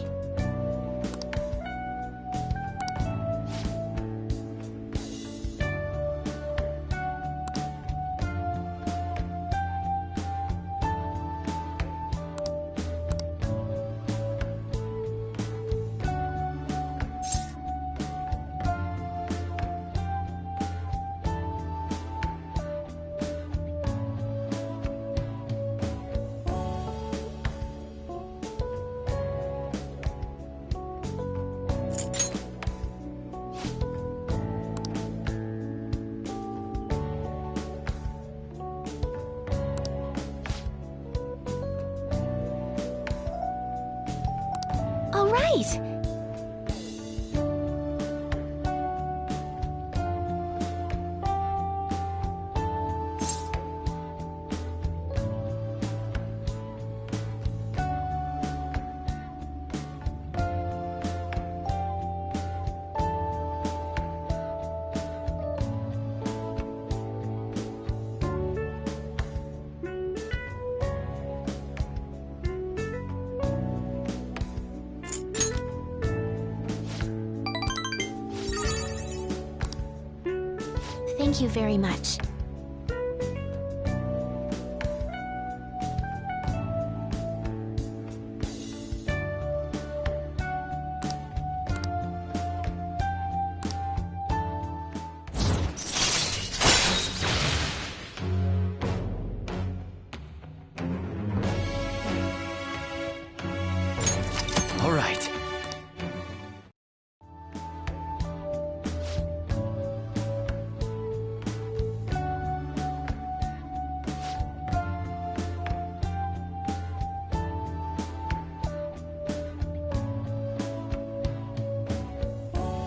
all right. Thank you very much. All right.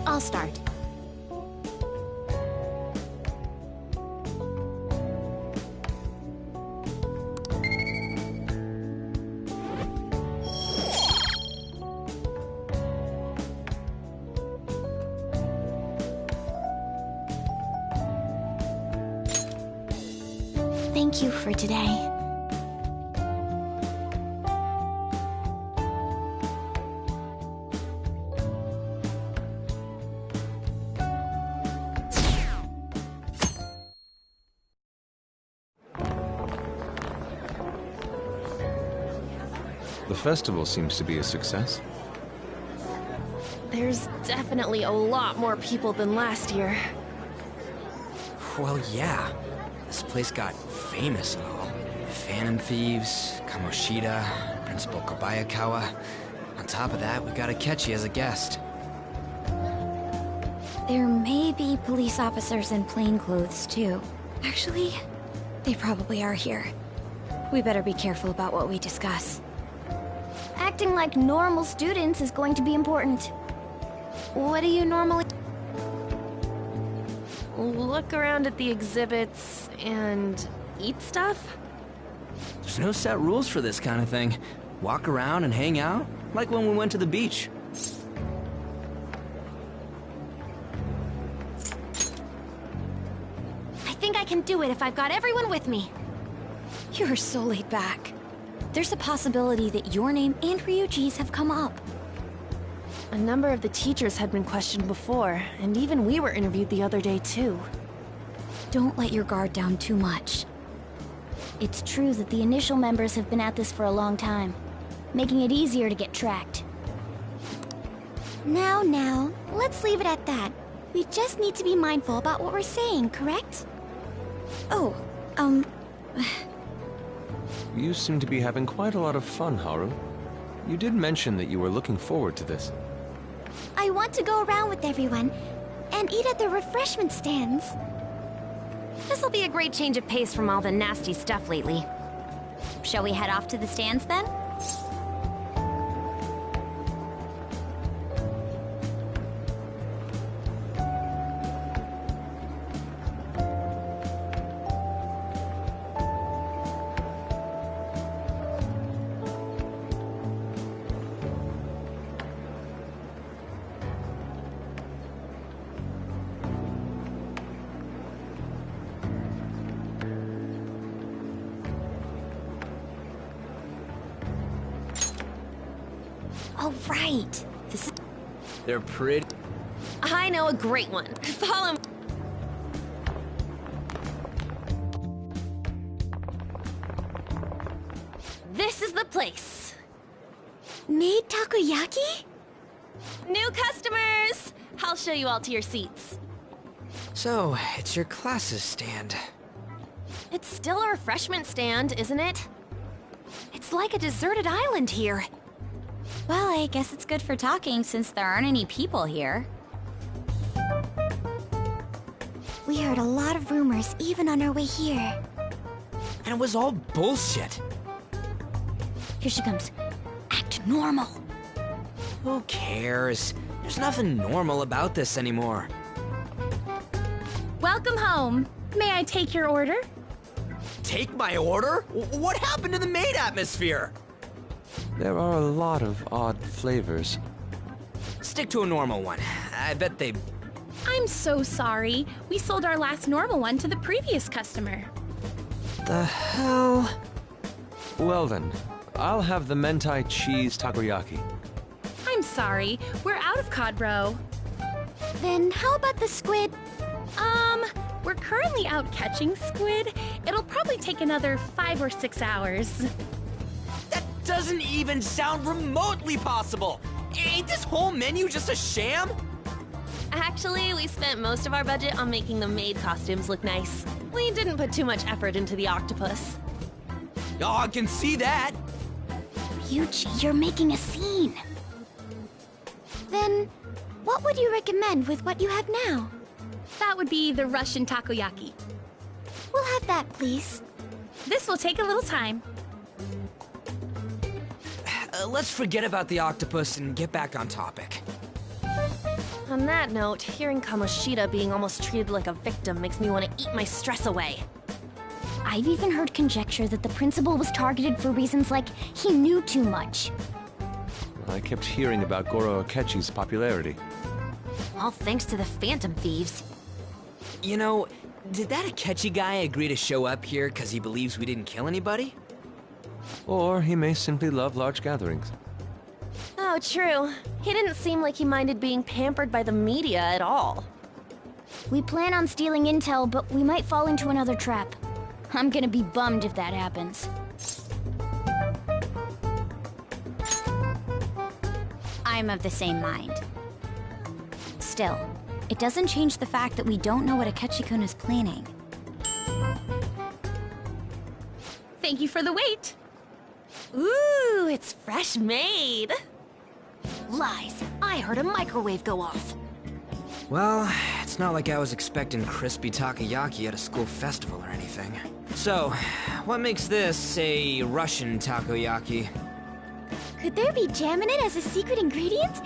I'll start. Thank you for today. The festival seems to be a success. There's definitely a lot more people than last year. Well, yeah. This place got famous and all. Phantom Thieves, Kamoshida, Principal Kobayakawa. On top of that, we got Akechi as a guest. There may be police officers in plainclothes, too. Actually, they probably are here. We better be careful about what we discuss. Acting like normal students is going to be important. What do you normally... Look around at the exhibits and eat stuff? There's no set rules for this kind of thing. Walk around and hang out, like when we went to the beach. I think I can do it if I've got everyone with me. You're so laid back. There's a possibility that your name and Ryuji's have come up. A number of the teachers had been questioned before, and even we were interviewed the other day too. Don't let your guard down too much. It's true that the initial members have been at this for a long time, making it easier to get tracked. Now, let's leave it at that. We just need to be mindful about what we're saying, correct? Oh, You seem to be having quite a lot of fun, Haru. You did mention that you were looking forward to this. I want to go around with everyone and eat at the refreshment stands. This'll be a great change of pace from all the nasty stuff lately. Shall we head off to the stands then? Oh, right. They're pretty... I know a great one. Follow me. This is the place. Made takoyaki? New customers! I'll show you all to your seats. So, it's your class's stand. It's still a refreshment stand, isn't it? It's like a deserted island here. Well, I guess it's good for talking since there aren't any people here. We heard a lot of rumors even on our way here. And it was all bullshit. Here she comes. Act normal. Who cares? There's nothing normal about this anymore. Welcome home. May I take your order? Take my order? What happened to the maid atmosphere? There are a lot of odd flavors. Stick to a normal one. I bet they... I'm so sorry. We sold our last normal one to the previous customer. The hell? Well then, I'll have the mentai cheese takoyaki. I'm sorry. We're out of cod bro. Then how about the squid? We're currently out catching squid. It'll probably take another 5 or 6 hours. That doesn't even sound remotely possible! Ain't this whole menu just a sham? Actually, we spent most of our budget on making the maid costumes look nice. We didn't put too much effort into the octopus. Oh, I can see that! Ryuji, you're making a scene. Then, what would you recommend with what you have now? That would be the Russian takoyaki. We'll have that, please. This will take a little time. Let's forget about the octopus and get back on topic. On that note, hearing Kamoshida being almost treated like a victim makes me want to eat my stress away. I've even heard conjecture that the principal was targeted for reasons like he knew too much. I kept hearing about Goro Akechi's popularity. All thanks to the Phantom Thieves. You know, did that Akechi guy agree to show up here because he believes we didn't kill anybody? Or he may simply love large gatherings. Oh, true. He didn't seem like he minded being pampered by the media at all. We plan on stealing intel, but we might fall into another trap. I'm gonna be bummed if that happens. I'm of the same mind. Still, it doesn't change the fact that we don't know what Akechi-kun is planning. Thank you for the wait. Ooh, it's fresh made. Lies. I heard a microwave go off. Well, it's not like I was expecting crispy takoyaki at a school festival or anything. So, what makes this a Russian takoyaki? Could there be jam in it as a secret ingredient?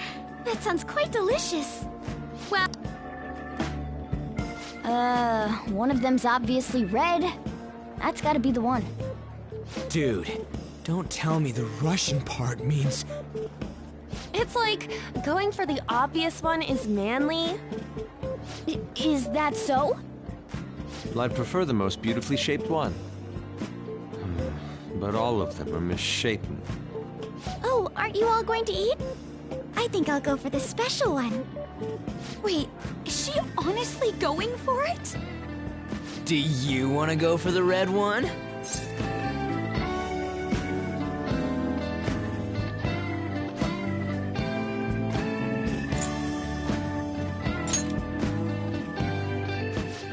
That sounds quite delicious. Well... one of them's obviously red. That's gotta be the one. Dude, don't tell me the Russian part means... It's like, going for the obvious one is manly. Is that so? Well, I'd prefer the most beautifully shaped one. But all of them are misshapen. Oh, aren't you all going to eat? I think I'll go for the special one. Wait, is she honestly going for it? Do you want to go for the red one?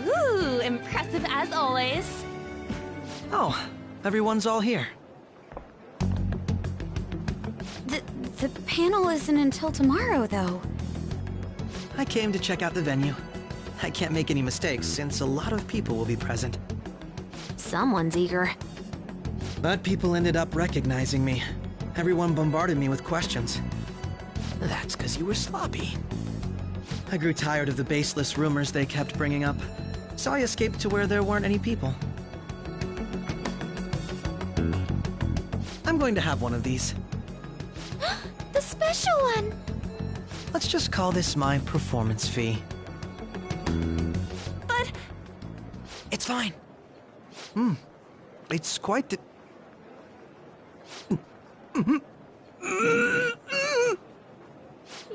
Ooh, impressive as always. Oh, everyone's all here. The panel isn't until tomorrow, though. I came to check out the venue. I can't make any mistakes since a lot of people will be present. Someone's eager. But people ended up recognizing me. Everyone bombarded me with questions. That's because you were sloppy. I grew tired of the baseless rumors they kept bringing up, so I escaped to where there weren't any people. I'm going to have one of these. The special one! Let's just call this my performance fee. But... It's fine. It's quite the...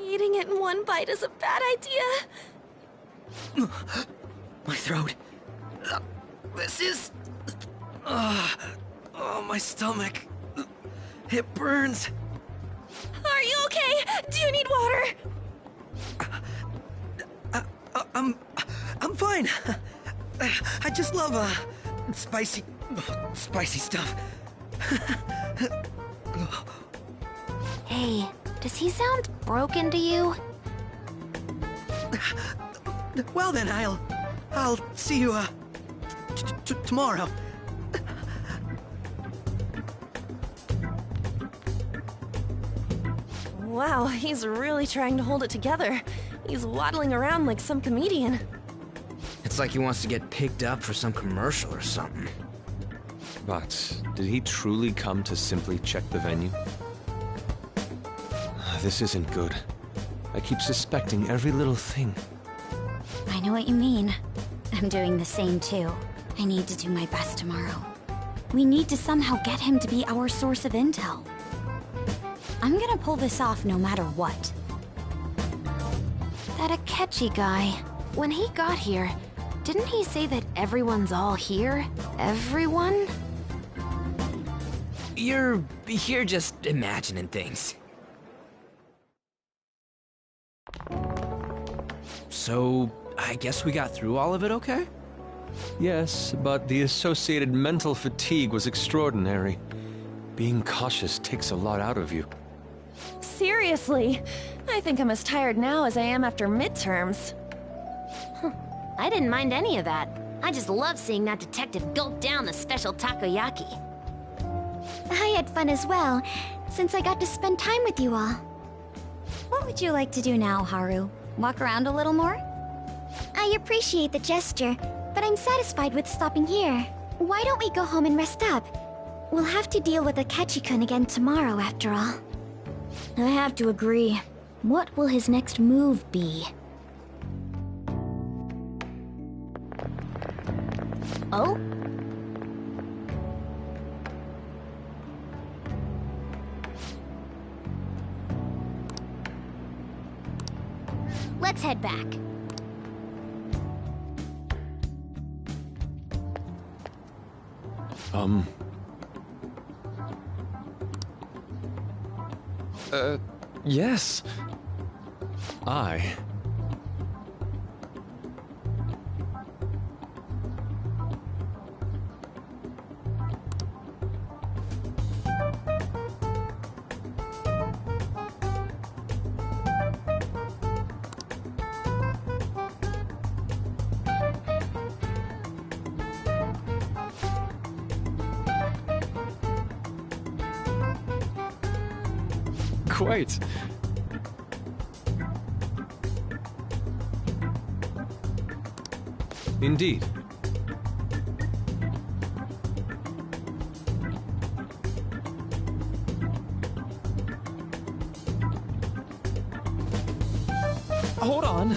Eating it in one bite is a bad idea. My throat. This is... oh, my stomach. It burns. Are you okay? Do you need water? I'm fine. I just love, spicy stuff. Hey, does he sound broken to you? Well then, I'll see you, tomorrow. Wow, he's really trying to hold it together. He's waddling around like some comedian. It's like he wants to get picked up for some commercial or something. But did he truly come to simply check the venue? This isn't good. I keep suspecting every little thing. I know what you mean. I'm doing the same too. I need to do my best tomorrow. We need to somehow get him to be our source of intel. I'm gonna pull this off no matter what. That Akechi guy, when he got here, didn't he say that everyone's all here? Everyone? You're just imagining things. So, I guess we got through all of it okay? Yes, but the associated mental fatigue was extraordinary. Being cautious takes a lot out of you. Seriously, I think I'm as tired now as I am after midterms. I didn't mind any of that. I just love seeing that detective gulp down the special takoyaki. I had fun as well, since I got to spend time with you all. What would you like to do now, Haru? Walk around a little more? I appreciate the gesture, but I'm satisfied with stopping here. Why don't we go home and rest up? We'll have to deal with Akechi-kun again tomorrow, after all. I have to agree. What will his next move be? Oh? Let's head back. Yes. Quite. Indeed. Hold on.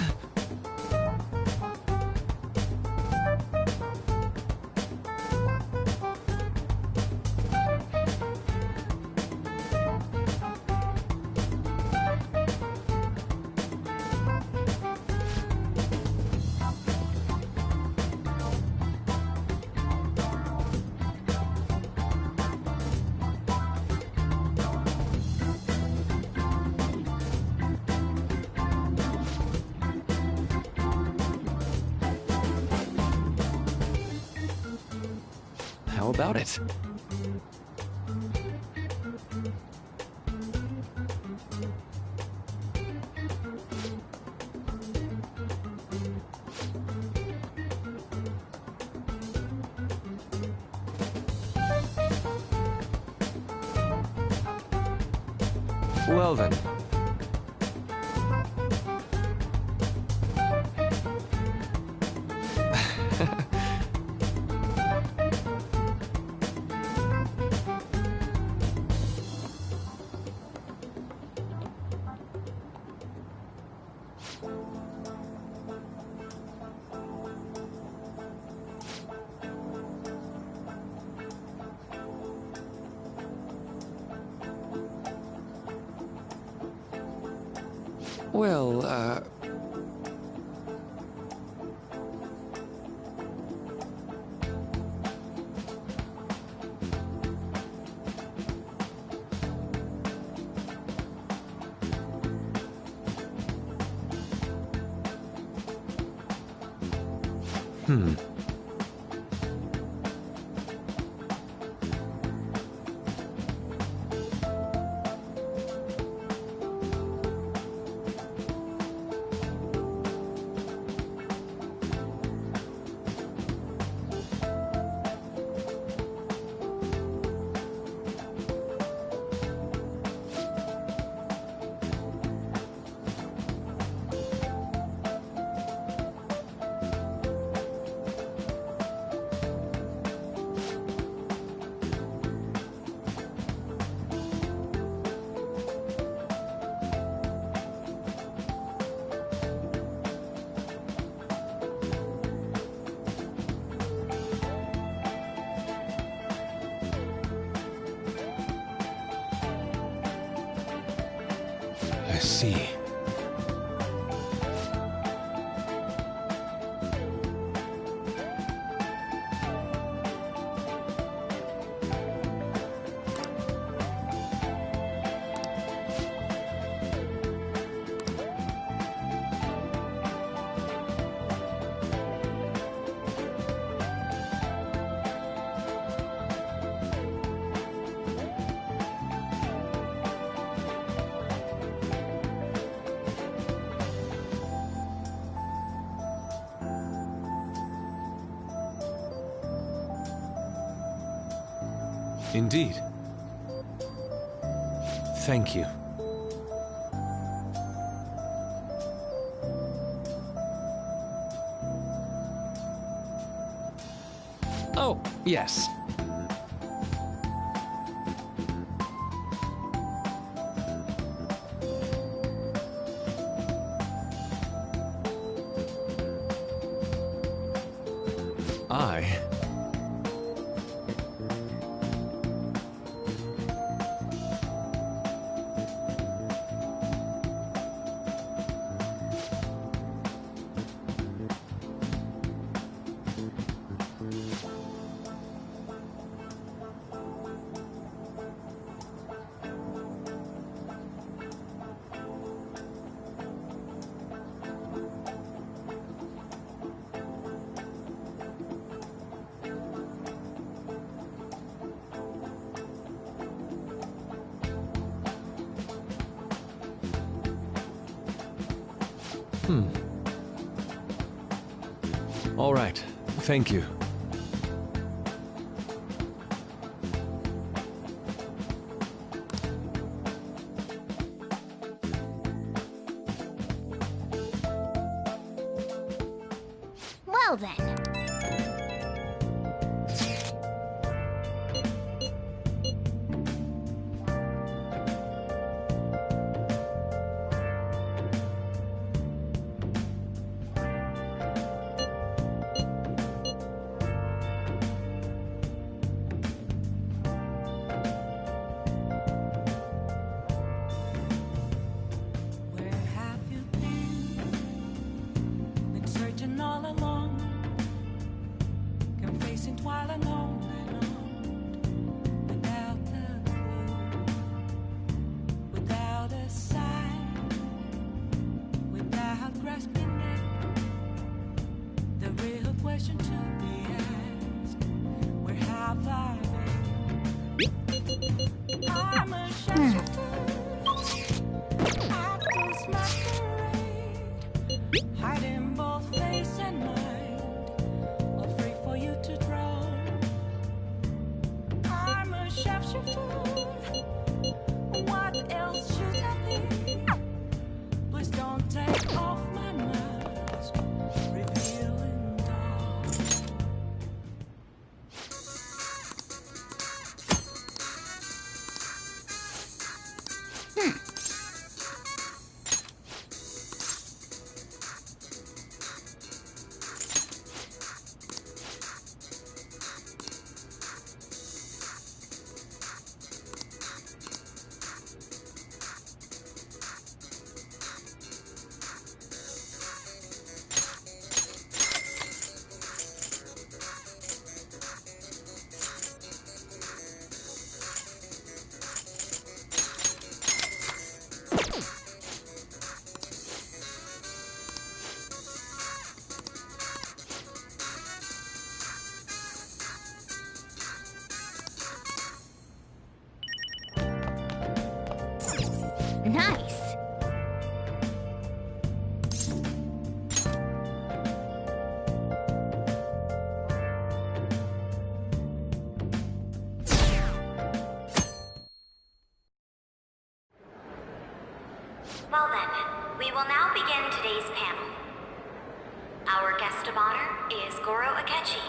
How about it? Well then. Well, I see. Indeed. Thank you. Oh, yes. All right. Thank you. Well then. All along, confessing while alone and without a clue, without a sign, without grasping it. The real question to be asked: where have I been? I'm a shapeshifter. I post masquerade, hiding both face and mind, all free for you to draw. I'm a shapeshifter. What else should I be? Please don't take off my mask, revealing dawn. Nice. Well then, we will now begin today's panel. Our guest of honor is Goro Akechi.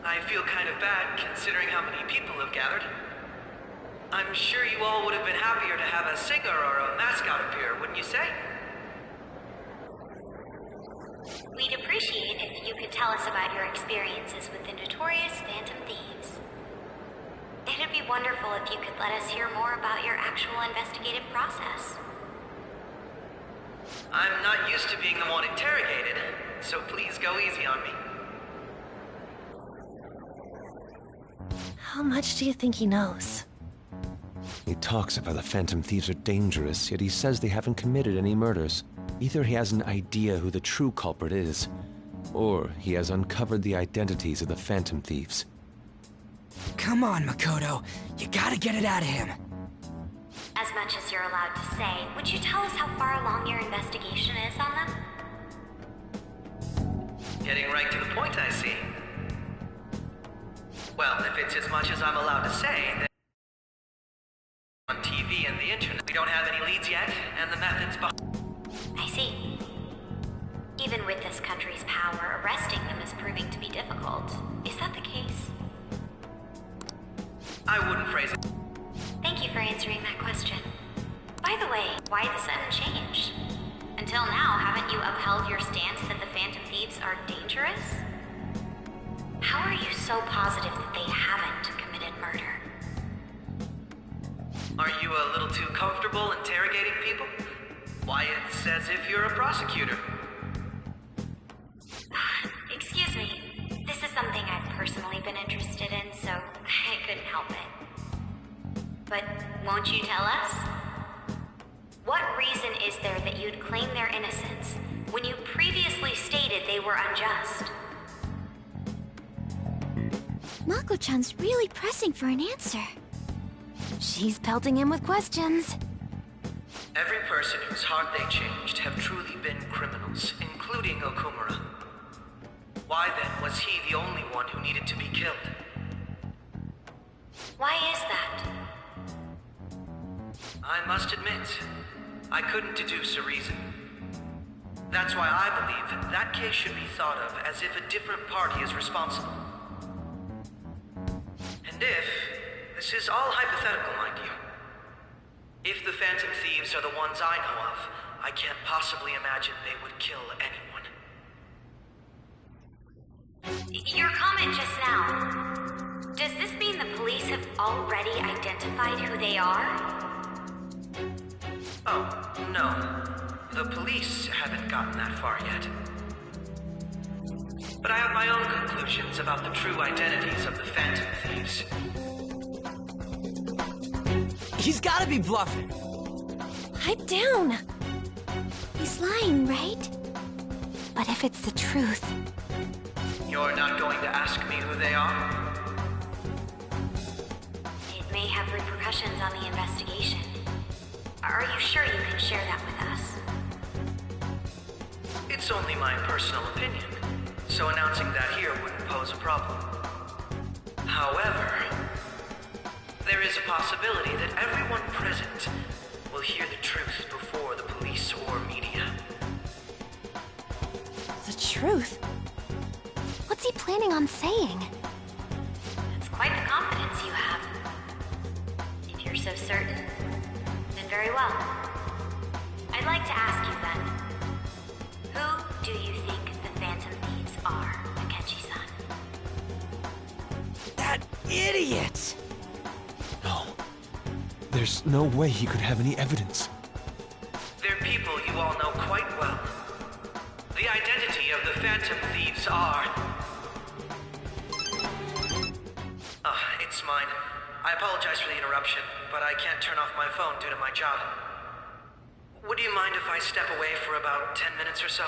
I feel kind of bad considering how many people have gathered. I'm sure you all would have been happier to have a singer or a mascot appear, wouldn't you say? We'd appreciate if you could tell us about your experiences with the notorious Phantom Thieves. It'd be wonderful if you could let us hear more about your actual investigative process. I'm not used to being the one interrogated, so please go easy on me. How much do you think he knows? He talks about the Phantom Thieves are dangerous, yet he says they haven't committed any murders. Either he has an idea who the true culprit is, or he has uncovered the identities of the Phantom Thieves. Come on, Makoto. You gotta get it out of him. As much as you're allowed to say, would you tell us how far along your investigation is on them? Getting right to the point, I see. Well, if it's as much as I'm allowed to say, then on TV and the internet, we don't have any leads yet, and the methods behind. I see. Even with this country's power, arresting them is proving to be difficult. Is that the case? I wouldn't phrase it. Thank you for answering that question. By the way, why the sudden change? Until now, haven't you upheld your stance that the Phantom Thieves are dangerous? How are you so positive that they haven't committed murder? Are you a little too comfortable interrogating people? Why, it's as if you're a prosecutor. Excuse me. This is something I've personally been interested in, so I couldn't help it. But won't you tell us? What reason is there that you'd claim their innocence when you previously stated they were unjust? Mako-chan's really pressing for an answer. She's pelting him with questions. Every person whose heart they changed have truly been criminals, including Okumura. Why then was he the only one who needed to be killed? Why is that? I must admit, I couldn't deduce a reason. That's why I believe that case should be thought of as if a different party is responsible. And if, this is all hypothetical, mind you, if the Phantom Thieves are the ones I know of, I can't possibly imagine they would kill anyone. Your comment just now, does this mean the police have already identified who they are? Oh, no. The police haven't gotten that far yet. But I have my own conclusions about the true identities of the Phantom Thieves. He's gotta be bluffing. Pipe down. He's lying, right? But if it's the truth... You're not going to ask me who they are? It may have repercussions on the investigation. Are you sure you can share that with us? It's only my personal opinion, so announcing that here wouldn't pose a problem. However, there is a possibility that everyone present will hear the truth before the police or media. The truth? What's he planning on saying? It's quite the confidence you have. If you're so certain, then very well. I'd like to ask you then, who do you think the Phantom Thieves are, Akechi-san? That idiot! No. There's no way he could have any evidence. They're people you all know quite well. The identity of the Phantom Thieves are... It's mine. I apologize for the interruption, but I can't turn off my phone due to my job. Would you mind if I step away for about 10 minutes or so?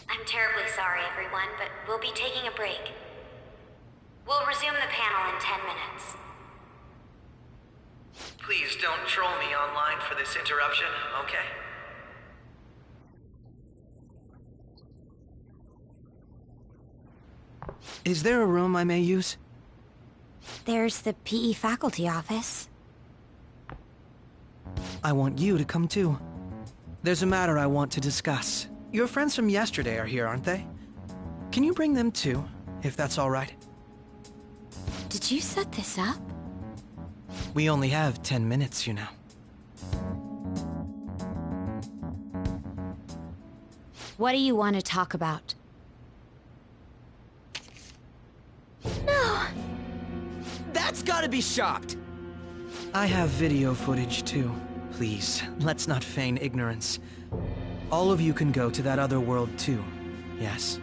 I'm terribly sorry, everyone, but we'll be taking a break. We'll resume the panel in 10 minutes. Please don't troll me online for this interruption, okay? Is there a room I may use? There's the PE faculty office. I want you to come too. There's a matter I want to discuss. Your friends from yesterday are here, aren't they? Can you bring them too, if that's all right? Did you set this up? We only have 10 minutes, you know. What do you want to talk about? No! That's gotta be shocked! I have video footage too. Please, let's not feign ignorance. All of you can go to that other world too, yes?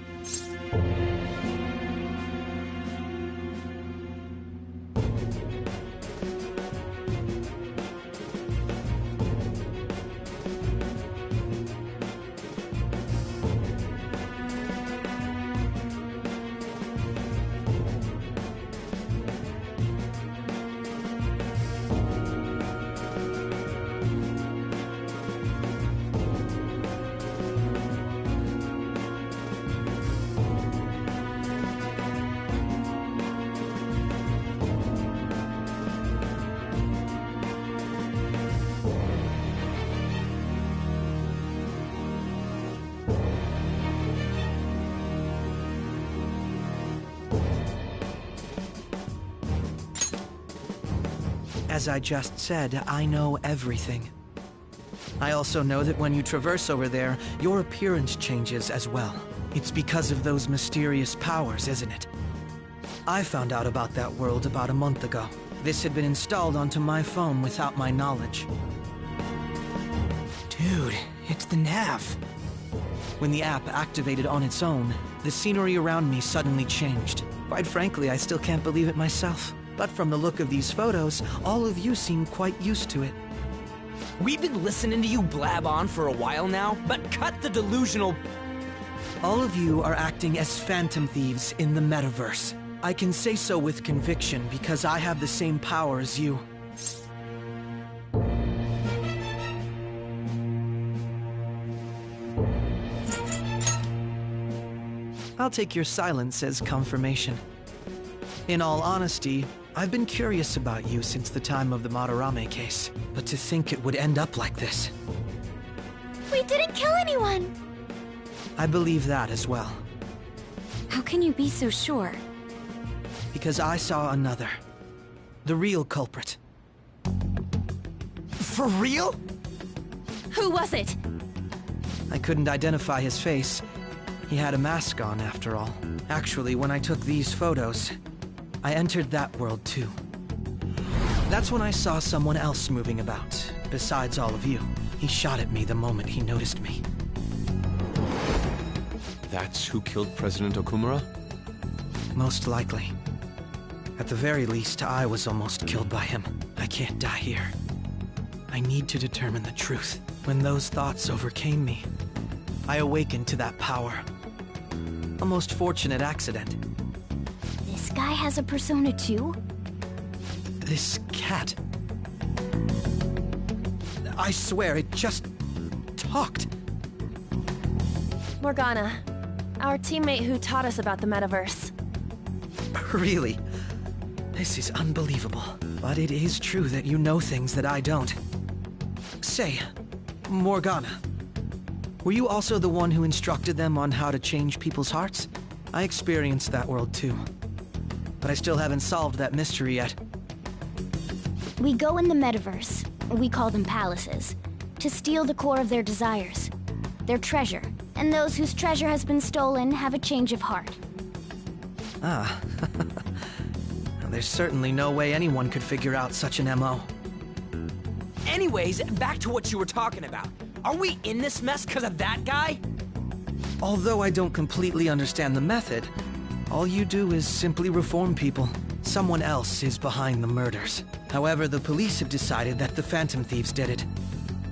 As I just said, I know everything. I also know that when you traverse over there, your appearance changes as well. It's because of those mysterious powers, isn't it? I found out about that world about a month ago. This had been installed onto my phone without my knowledge. Dude, it's the nav. When the app activated on its own, the scenery around me suddenly changed. Quite frankly, I still can't believe it myself. But from the look of these photos, all of you seem quite used to it. We've been listening to you blab on for a while now, but cut the delusional... All of you are acting as Phantom Thieves in the metaverse. I can say so with conviction because I have the same power as you. I'll take your silence as confirmation. In all honesty, I've been curious about you since the time of the Madarame case, but to think it would end up like this. We didn't kill anyone! I believe that as well. How can you be so sure? Because I saw another. The real culprit. For real? Who was it? I couldn't identify his face. He had a mask on, after all. Actually, when I took these photos, I entered that world too. That's when I saw someone else moving about, besides all of you. He shot at me the moment he noticed me. That's who killed President Okumura? Most likely. At the very least, I was almost killed by him. I can't die here. I need to determine the truth. When those thoughts overcame me, I awakened to that power. A most fortunate accident. This guy has a persona too? This cat. I swear, it just talked. Morgana, our teammate who taught us about the metaverse. Really? This is unbelievable. But it is true that you know things that I don't. Say, Morgana, were you also the one who instructed them on how to change people's hearts? I experienced that world too. But I still haven't solved that mystery yet. We go in the metaverse, we call them palaces, to steal the core of their desires, their treasure. And those whose treasure has been stolen have a change of heart. Ah. There's certainly no way anyone could figure out such an MO. Anyways, back to what you were talking about. Are we in this mess because of that guy? Although I don't completely understand the method, all you do is simply reform people. Someone else is behind the murders. However, the police have decided that the Phantom Thieves did it.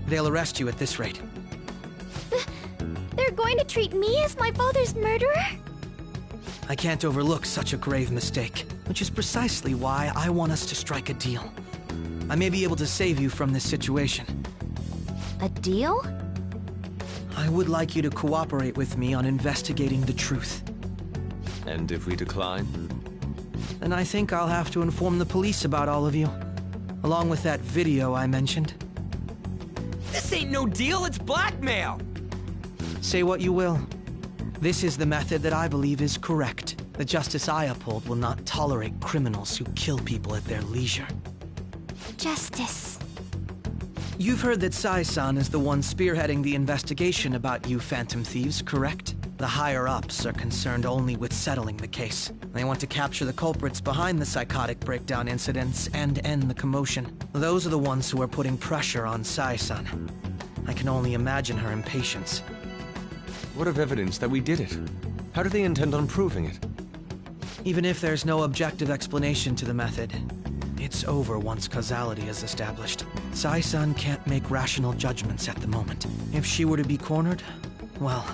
They'll arrest you at this rate. They're going to treat me as my father's murderer? I can't overlook such a grave mistake, which is precisely why I want us to strike a deal. I may be able to save you from this situation. A deal? I would like you to cooperate with me on investigating the truth. And if we decline? Then I think I'll have to inform the police about all of you, along with that video I mentioned. This ain't no deal, it's blackmail! Say what you will. This is the method that I believe is correct. The justice I uphold will not tolerate criminals who kill people at their leisure. Justice. You've heard that Sai-san is the one spearheading the investigation about you Phantom Thieves, correct? The higher-ups are concerned only with settling the case. They want to capture the culprits behind the psychotic breakdown incidents and end the commotion. Those are the ones who are putting pressure on Sai-san. I can only imagine her impatience. What of evidence that we did it? How do they intend on proving it? Even if there's no objective explanation to the method, it's over once causality is established. Sai-san can't make rational judgments at the moment. If she were to be cornered, well,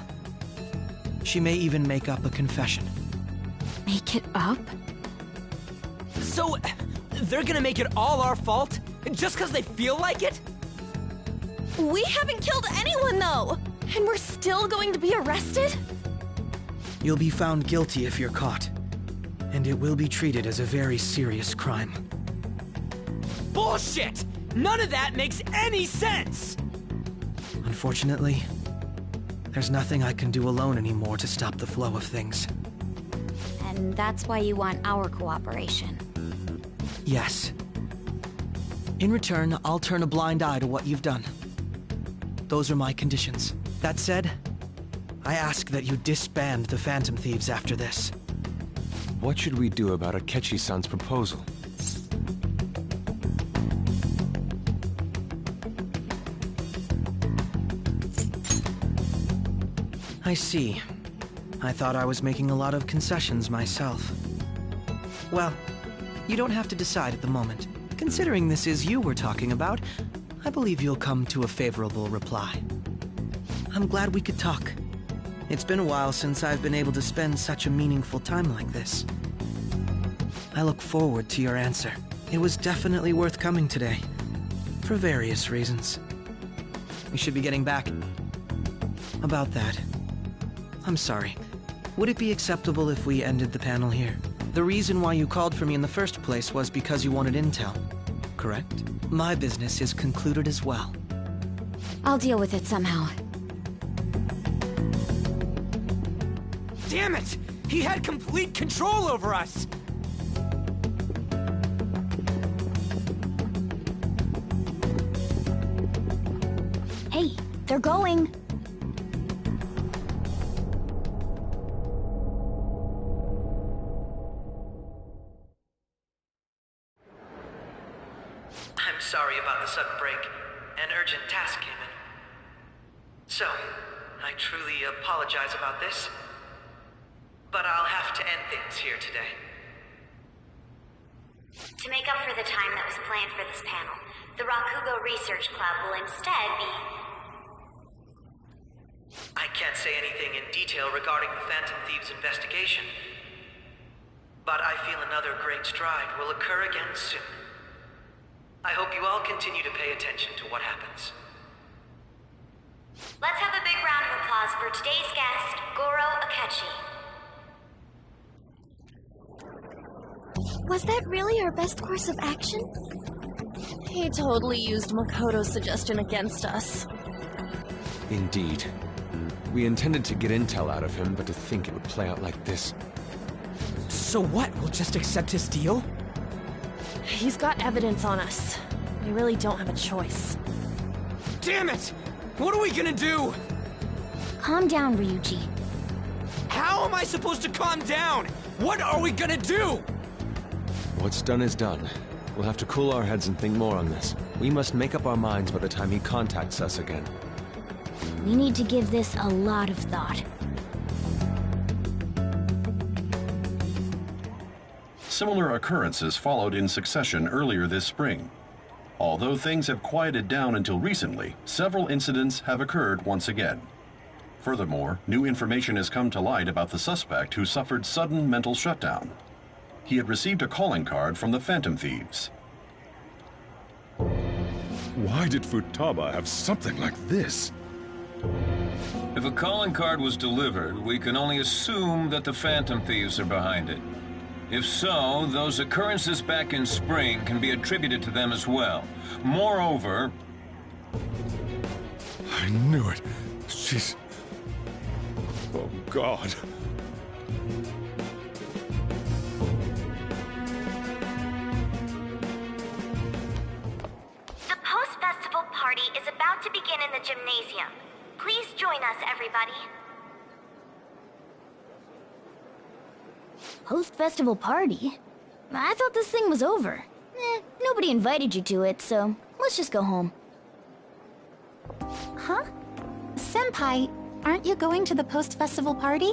she may even make up a confession. Make it up? So, they're gonna make it all our fault? Just because they feel like it? We haven't killed anyone, though! And we're still going to be arrested? You'll be found guilty if you're caught. And it will be treated as a very serious crime. Bullshit! None of that makes any sense! Unfortunately, there's nothing I can do alone anymore to stop the flow of things. And that's why you want our cooperation. Yes. In return, I'll turn a blind eye to what you've done. Those are my conditions. That said, I ask that you disband the Phantom Thieves after this. What should we do about Akechi-san's proposal? I see. I thought I was making a lot of concessions myself. Well, you don't have to decide at the moment. Considering this is you we're talking about, I believe you'll come to a favorable reply. I'm glad we could talk. It's been a while since I've been able to spend such a meaningful time like this. I look forward to your answer. It was definitely worth coming today, for various reasons. We should be getting back. About that, I'm sorry. Would it be acceptable if we ended the panel here? The reason why you called for me in the first place was because you wanted intel, correct? My business is concluded as well. I'll deal with it somehow. Damn it! He had complete control over us! Hey, they're going. I'm sorry about the sudden break. An urgent task came in. So, I truly apologize about this. But I'll have to end things here today. To make up for the time that was planned for this panel, the Rakugo Research Club will instead be... I can't say anything in detail regarding the Phantom Thieves investigation. But I feel another great stride will occur again soon. I hope you all continue to pay attention to what happens. Let's have a big round of applause for today's guest, Goro Akechi. Was that really our best course of action? He totally used Makoto's suggestion against us. Indeed. We intended to get intel out of him, but to think it would play out like this. So what? We'll just accept his deal? He's got evidence on us. We really don't have a choice. Damn it! What are we gonna do? Calm down, Ryuji. How am I supposed to calm down? What are we gonna do? What's done is done. We'll have to cool our heads and think more on this. We must make up our minds by the time he contacts us again. We need to give this a lot of thought. Similar occurrences followed in succession earlier this spring. Although things have quieted down until recently, several incidents have occurred once again. Furthermore, new information has come to light about the suspect who suffered sudden mental shutdown. He had received a calling card from the Phantom Thieves. Why did Futaba have something like this? If a calling card was delivered, we can only assume that the Phantom Thieves are behind it. If so, those occurrences back in spring can be attributed to them as well. Moreover... I knew it. She's... Oh, God. The post-festival party is about to begin in the gymnasium. Please join us, everybody. Post-festival party? I thought this thing was over. Nobody invited you to it, so let's just go home. Huh? Senpai, aren't you going to the post-festival party?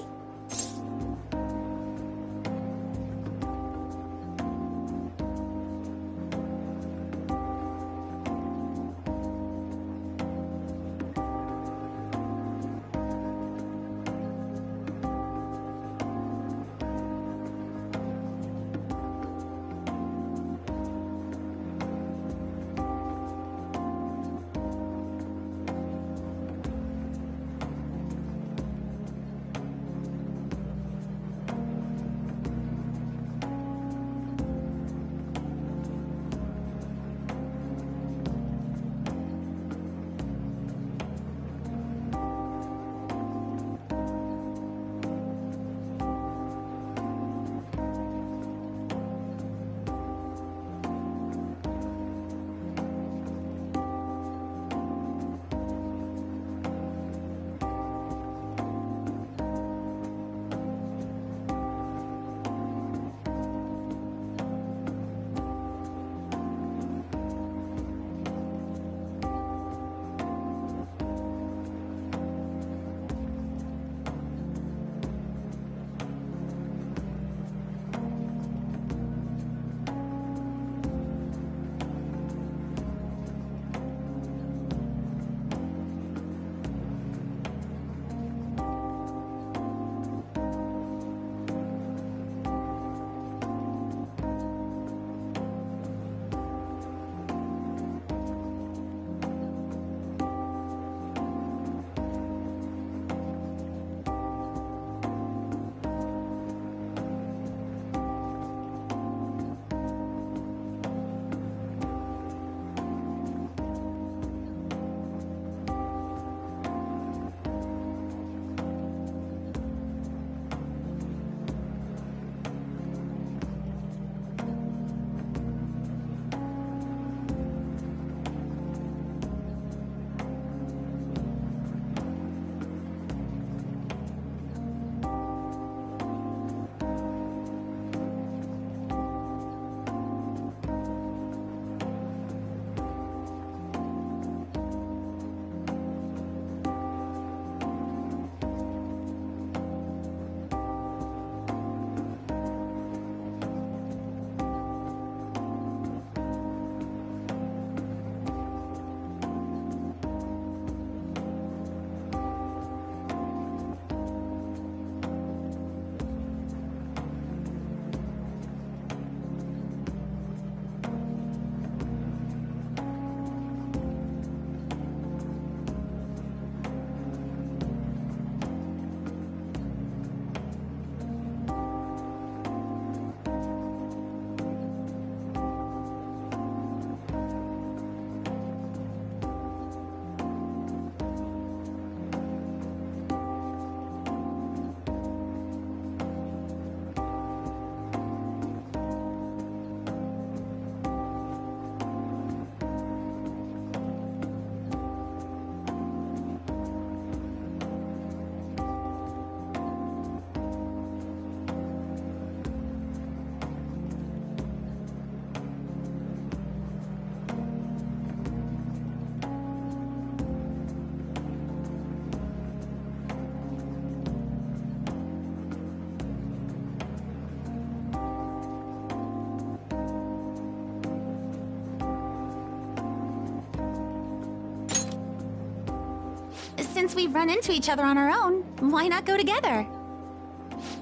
since we've run into each other on our own, why not go together?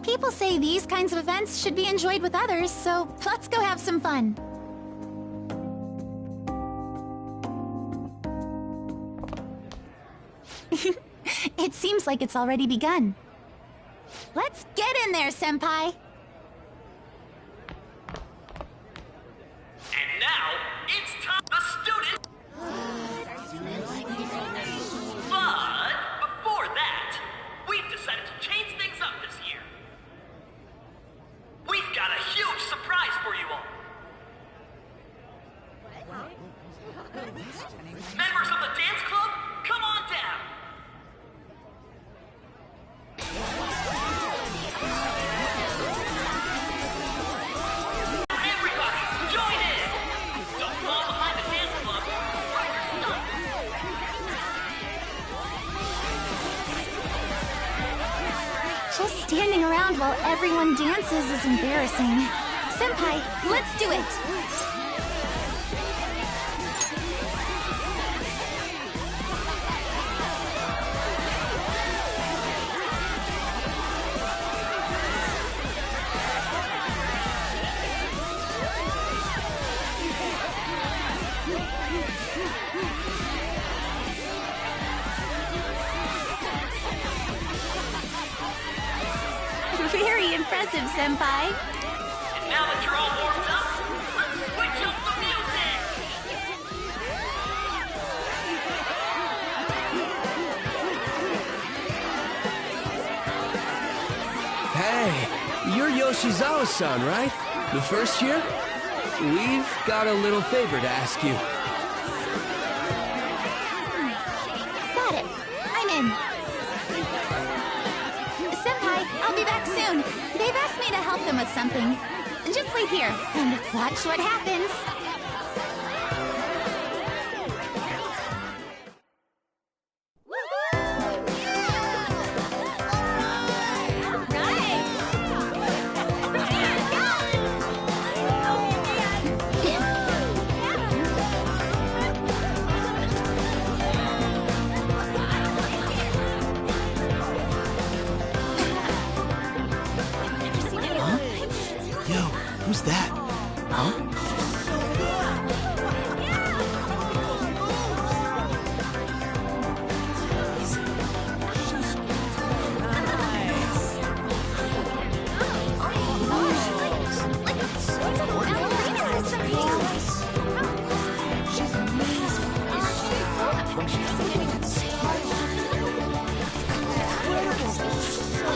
People say these kinds of events should be enjoyed with others, so let's go have some fun. It seems like it's already begun. Let's get in there, Senpai! And now, it's time the student... But before that, we've decided to change things up this year. We've got a huge surprise for you all. Members of the dance club, come on down. Everybody, join in! Don't fall behind the dance club. Find your stuff. Just standing around while everyone dances is embarrassing. Senpai, let's do it! Very impressive, Senpai. And now that you're all warmed up, let's switch up the music! Hey, you're Yoshizawa-san, right? The first year? We've got a little favor to ask you. Got it. I'm in. Senpai, I'll be back soon. They've asked me to help them with something. Just wait here and watch what happens.